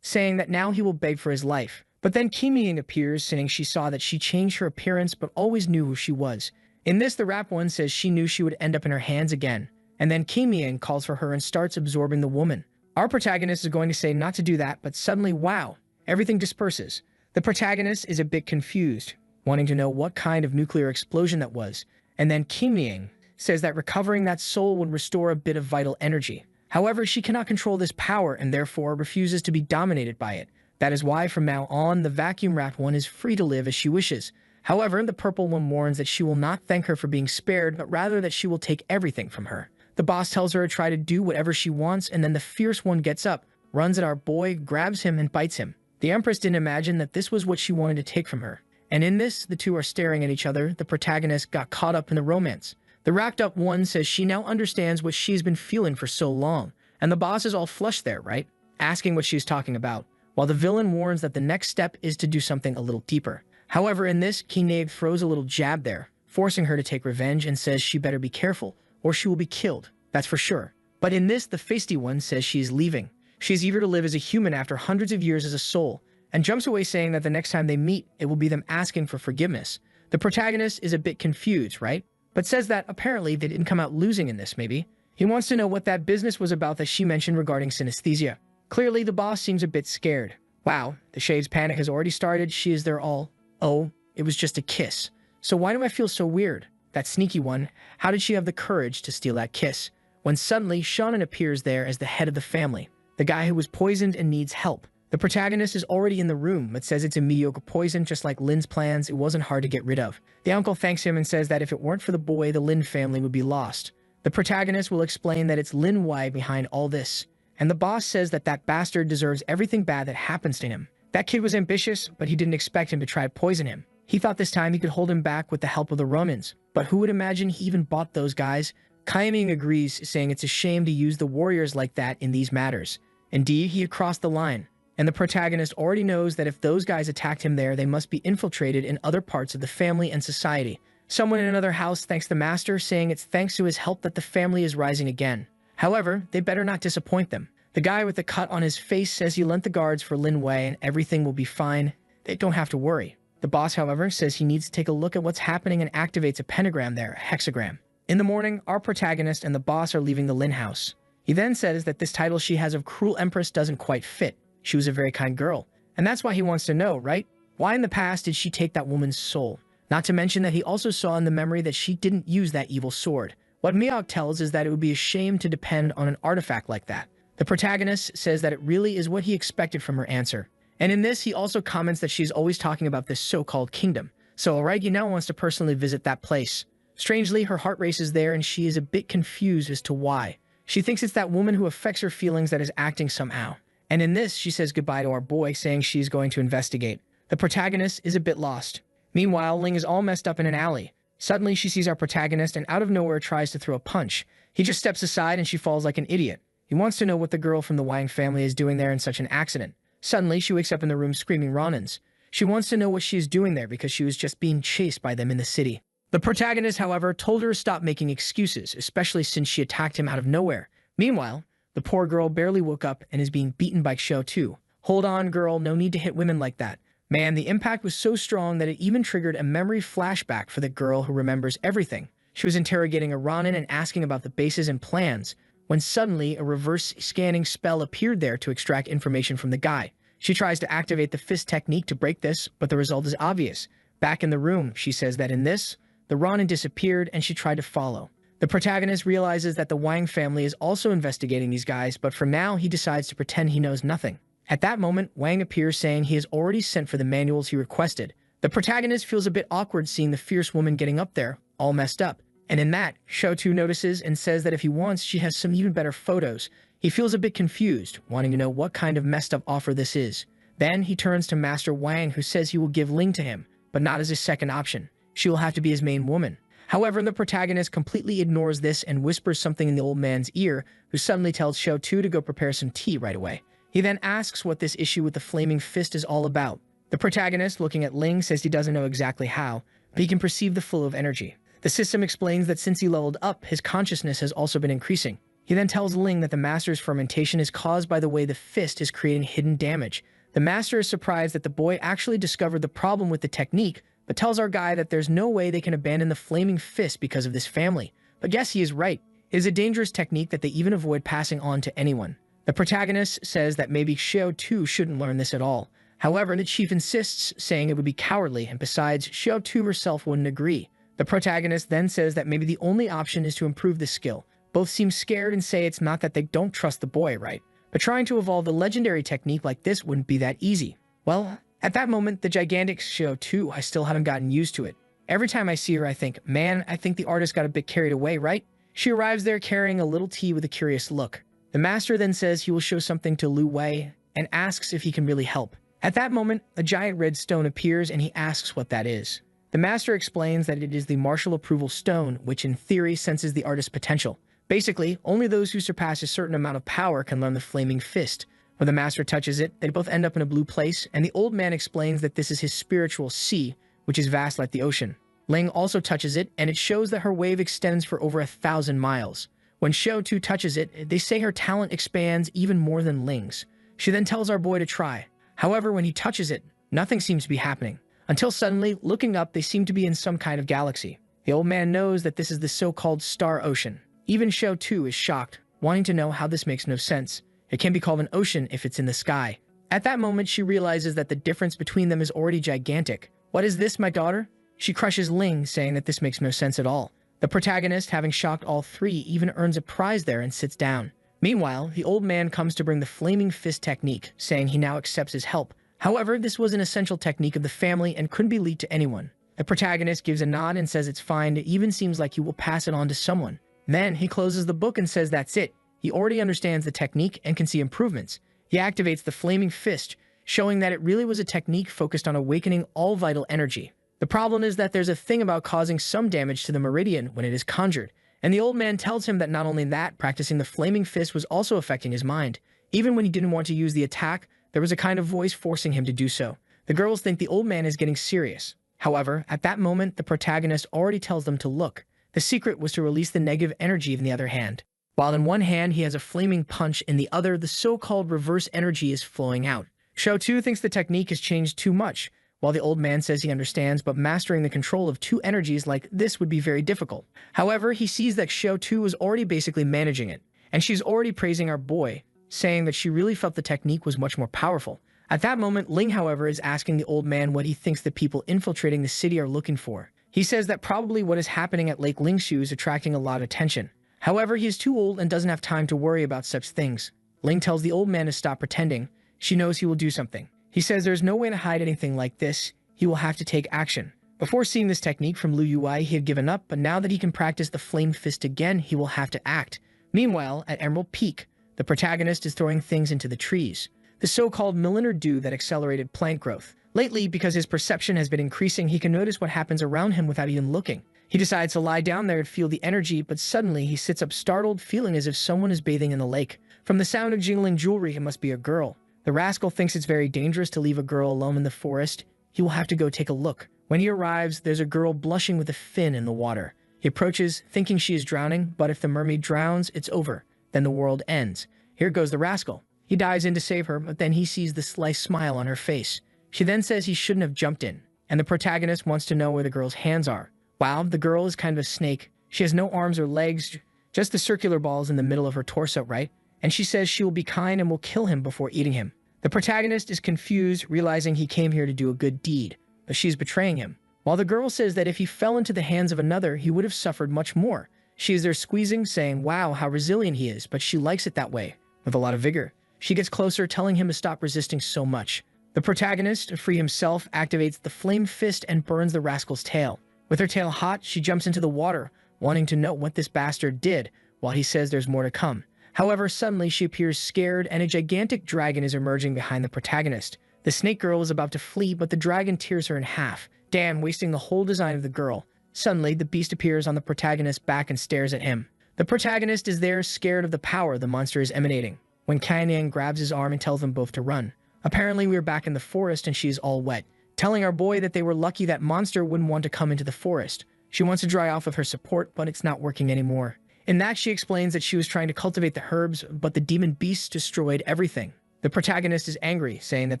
saying that now he will beg for his life. But then Kim Ying appears, saying she saw that she changed her appearance but always knew who she was. In this, the rap one says she knew she would end up in her hands again. And then Kim Ying calls for her and starts absorbing the woman. Our protagonist is going to say not to do that, but suddenly, wow, everything disperses. The protagonist is a bit confused, wanting to know what kind of nuclear explosion that was. And then Kim Ying says that recovering that soul would restore a bit of vital energy. However, she cannot control this power and therefore refuses to be dominated by it. That is why from now on, the vacuum-wrapped one is free to live as she wishes. However, the purple one warns that she will not thank her for being spared, but rather that she will take everything from her. The boss tells her to try to do whatever she wants, and then the fierce one gets up, runs at our boy, grabs him, and bites him. The Empress didn't imagine that this was what she wanted to take from her. And in this, the two are staring at each other. The protagonist got caught up in the romance. The racked up one says she now understands what she's been feeling for so long. And the boss is all flushed there, right? Asking what she's talking about. While the villain warns that the next step is to do something a little deeper. However, in this, Kinade throws a little jab there, forcing her to take revenge and says she better be careful, or she will be killed. That's for sure. But in this, the feisty one says she is leaving. She is eager to live as a human after hundreds of years as a soul, and jumps away saying that the next time they meet, it will be them asking for forgiveness. The protagonist is a bit confused, right? But says that apparently they didn't come out losing in this, maybe. He wants to know what that business was about that she mentioned regarding synesthesia. Clearly, the boss seems a bit scared. Wow, the Shade's panic has already started. She is there all. Oh, it was just a kiss. So why do I feel so weird? That sneaky one, how did she have the courage to steal that kiss? When suddenly, Shonen appears there as the head of the family, the guy who was poisoned and needs help. The protagonist is already in the room, but says it's a mediocre poison, just like Lin's plans. It wasn't hard to get rid of. The uncle thanks him and says that if it weren't for the boy, the Lin family would be lost. The protagonist will explain that it's Lin Wei behind all this. And the boss says that that bastard deserves everything bad that happens to him. That kid was ambitious, but he didn't expect him to try to poison him. He thought this time he could hold him back with the help of the Romans. But who would imagine he even bought those guys? Kaiming agrees, saying it's a shame to use the warriors like that in these matters. Indeed, he had crossed the line. And the protagonist already knows that if those guys attacked him there, they must be infiltrated in other parts of the family and society. Someone in another house thanks the master, saying it's thanks to his help that the family is rising again. However, they better not disappoint them. The guy with the cut on his face says he lent the guards for Lin Wei and everything will be fine. They don't have to worry. The boss, however, says he needs to take a look at what's happening and activates a pentagram there, a hexagram. In the morning, our protagonist and the boss are leaving the Lin house. He then says that this title she has of Cruel Empress doesn't quite fit. She was a very kind girl. And that's why he wants to know, right? Why in the past did she take that woman's soul? Not to mention that he also saw in the memory that she didn't use that evil sword. What Miog tells is that it would be a shame to depend on an artifact like that. The protagonist says that it really is what he expected from her answer. And in this, he also comments that she's always talking about this so-called kingdom. so oregano wants to personally visit that place. Strangely, her heart races there and she is a bit confused as to why. She thinks it's that woman who affects her feelings that is acting somehow. And in this, she says goodbye to our boy, saying she is going to investigate. The protagonist is a bit lost. Meanwhile, Ling is all messed up in an alley. Suddenly, she sees our protagonist and out of nowhere tries to throw a punch. He just steps aside and she falls like an idiot. He wants to know what the girl from the Wang family is doing there in such an accident. Suddenly, she wakes up in the room screaming Ronins. She wants to know what she is doing there because she was just being chased by them in the city. The protagonist, however, told her to stop making excuses, especially since she attacked him out of nowhere. Meanwhile, the poor girl barely woke up and is being beaten by Xiao Tu. Hold on, girl, no need to hit women like that. Man, the impact was so strong that it even triggered a memory flashback for the girl who remembers everything. She was interrogating a Ronin and asking about the bases and plans, when suddenly a reverse scanning spell appeared there to extract information from the guy. She tries to activate the fist technique to break this, but the result is obvious. Back in the room, she says that in this, the Ronin disappeared and she tried to follow. The protagonist realizes that the Wang family is also investigating these guys, but for now, he decides to pretend he knows nothing. At that moment, Wang appears saying he has already sent for the manuals he requested. The protagonist feels a bit awkward seeing the fierce woman getting up there, all messed up. And in that, Xiao Tu notices and says that if he wants, she has some even better photos. He feels a bit confused, wanting to know what kind of messed up offer this is. Then he turns to Master Wang, who says he will give Ling to him, but not as his second option. She will have to be his main woman. However, the protagonist completely ignores this and whispers something in the old man's ear, who suddenly tells Xiao Tu to go prepare some tea right away. He then asks what this issue with the flaming fist is all about. The protagonist, looking at Ling, says he doesn't know exactly how, but he can perceive the flow of energy. The system explains that since he leveled up, his consciousness has also been increasing. He then tells Ling that the master's fermentation is caused by the way the fist is creating hidden damage. The master is surprised that the boy actually discovered the problem with the technique, but tells our guy that there's no way they can abandon the flaming fist because of this family. But yes, he is right. It is a dangerous technique that they even avoid passing on to anyone. The protagonist says that maybe Xiao Tu shouldn't learn this at all. However, the chief insists, saying it would be cowardly, and besides, Xiao Tu herself wouldn't agree. The protagonist then says that maybe the only option is to improve the skill. Both seem scared and say it's not that they don't trust the boy, right? But trying to evolve the legendary technique like this wouldn't be that easy. Well, at that moment, the gigantic Xiao Tu, I still haven't gotten used to it. Every time I see her, I think, man, I think the artist got a bit carried away, right? She arrives there carrying a little tea with a curious look. The master then says he will show something to Lu Wei and asks if he can really help. At that moment, a giant red stone appears and he asks what that is. The master explains that it is the martial approval stone, which in theory senses the artist's potential. Basically, only those who surpass a certain amount of power can learn the flaming fist. When the master touches it, they both end up in a blue place, and the old man explains that this is his spiritual sea, which is vast like the ocean. Ling also touches it, and it shows that her wave extends for over 1,000 miles. When Xiao Tu touches it, they say her talent expands even more than Ling's. She then tells our boy to try. However, when he touches it, nothing seems to be happening. Until suddenly, looking up, they seem to be in some kind of galaxy. The old man knows that this is the so-called Star Ocean. Even Xiao Tu is shocked, wanting to know how this makes no sense. It can be called an ocean if it's in the sky. At that moment, she realizes that the difference between them is already gigantic. What is this, my daughter? She crushes Ling, saying that this makes no sense at all. The protagonist, having shocked all three, even earns a prize there and sits down. Meanwhile, the old man comes to bring the flaming fist technique, saying he now accepts his help. However, this was an essential technique of the family and couldn't be leaked to anyone. The protagonist gives a nod and says it's fine. It even seems like he will pass it on to someone. Then he closes the book and says that's it. He already understands the technique and can see improvements. He activates the flaming fist, showing that it really was a technique focused on awakening all vital energy. The problem is that there's a thing about causing some damage to the meridian when it is conjured, and the old man tells him that not only that, practicing the flaming fist was also affecting his mind. Even when he didn't want to use the attack, there was a kind of voice forcing him to do so. The girls think the old man is getting serious. However, at that moment, the protagonist already tells them to look. The secret was to release the negative energy in the other hand. While in one hand he has a flaming punch, in the other the so-called reverse energy is flowing out. Xiao Tu thinks the technique has changed too much, while the old man says he understands, but mastering the control of two energies like this would be very difficult. However, he sees that Xiao Tu is already basically managing it, and she's already praising our boy, saying that she really felt the technique was much more powerful. At that moment, Ling, however, is asking the old man what he thinks the people infiltrating the city are looking for. He says that probably what is happening at Lake Lingshu is attracting a lot of attention. However, he is too old and doesn't have time to worry about such things. Ling tells the old man to stop pretending. She knows he will do something. He says there's no way to hide anything like this. He will have to take action. Before seeing this technique from Liu Yui, he had given up, but now that he can practice the flame fist again, he will have to act. Meanwhile, at Emerald Peak, the protagonist is throwing things into the trees. The so-called milliner dew that accelerated plant growth. Lately, because his perception has been increasing, he can notice what happens around him without even looking. He decides to lie down there and feel the energy, but suddenly he sits up startled, feeling as if someone is bathing in the lake. From the sound of jingling jewelry, it must be a girl. The rascal thinks it's very dangerous to leave a girl alone in the forest. He will have to go take a look. When he arrives, there's a girl blushing with a fin in the water. He approaches, thinking she is drowning, but if the mermaid drowns, it's over. Then the world ends. Here goes the rascal. He dives in to save her, but then he sees the sly smile on her face. She then says he shouldn't have jumped in, and the protagonist wants to know where the girl's hands are. Wow, the girl is kind of a snake. She has no arms or legs, just the circular balls in the middle of her torso, right? And she says she will be kind and will kill him before eating him. The protagonist is confused, realizing he came here to do a good deed, but she's betraying him. While the girl says that if he fell into the hands of another, he would have suffered much more. She is there squeezing, saying, wow, how resilient he is, but she likes it that way, with a lot of vigor. She gets closer, telling him to stop resisting so much. The protagonist, to free himself, activates the flame fist and burns the rascal's tail. With her tail hot, she jumps into the water, wanting to know what this bastard did, while he says there's more to come. However, suddenly she appears scared, and a gigantic dragon is emerging behind the protagonist. The snake girl is about to flee, but the dragon tears her in half. Damn, wasting the whole design of the girl. Suddenly, the beast appears on the protagonist's back and stares at him. The protagonist is there, scared of the power the monster is emanating, when Kainan grabs his arm and tells them both to run. Apparently, we're back in the forest and she is all wet, telling our boy that they were lucky that monster wouldn't want to come into the forest. She wants to dry off with her support, but it's not working anymore. In that, she explains that she was trying to cultivate the herbs, but the demon beasts destroyed everything. The protagonist is angry, saying that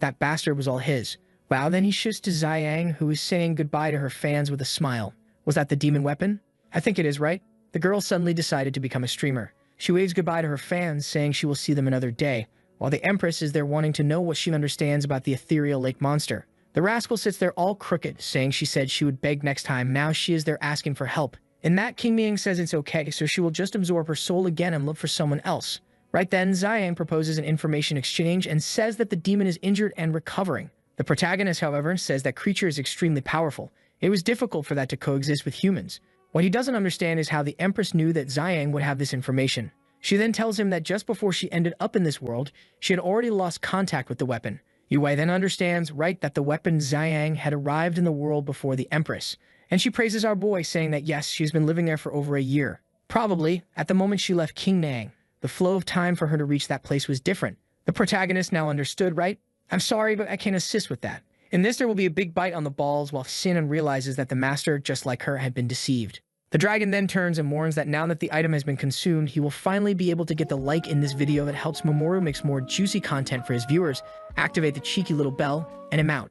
that bastard was all his. Wow, then he shifts to Xiang, who is saying goodbye to her fans with a smile. Was that the demon weapon? I think it is, right? The girl suddenly decided to become a streamer. She waves goodbye to her fans, saying she will see them another day, while the Empress is there wanting to know what she understands about the ethereal lake monster. The rascal sits there all crooked, saying she said she would beg next time. Now she is there asking for help. In that, King Ming says it's okay, so she will just absorb her soul again and look for someone else. Right then, Xiang proposes an information exchange and says that the demon is injured and recovering. The protagonist, however, says that creature is extremely powerful. It was difficult for that to coexist with humans. What he doesn't understand is how the Empress knew that Xiang would have this information. She then tells him that just before she ended up in this world, she had already lost contact with the weapon. Yui then understands, right, that the weapon Xiang had arrived in the world before the Empress. And she praises our boy, saying that yes, she's been living there for over a year. Probably, at the moment she left King Nang, the flow of time for her to reach that place was different. The protagonist now understood, right? I'm sorry, but I can't assist with that. In this, there will be a big bite on the balls while Sinan realizes that the master, just like her, had been deceived. The dragon then turns and warns that now that the item has been consumed, he will finally be able to get the like in this video that helps Mamoru make more juicy content for his viewers, activate the cheeky little bell, and I'm out.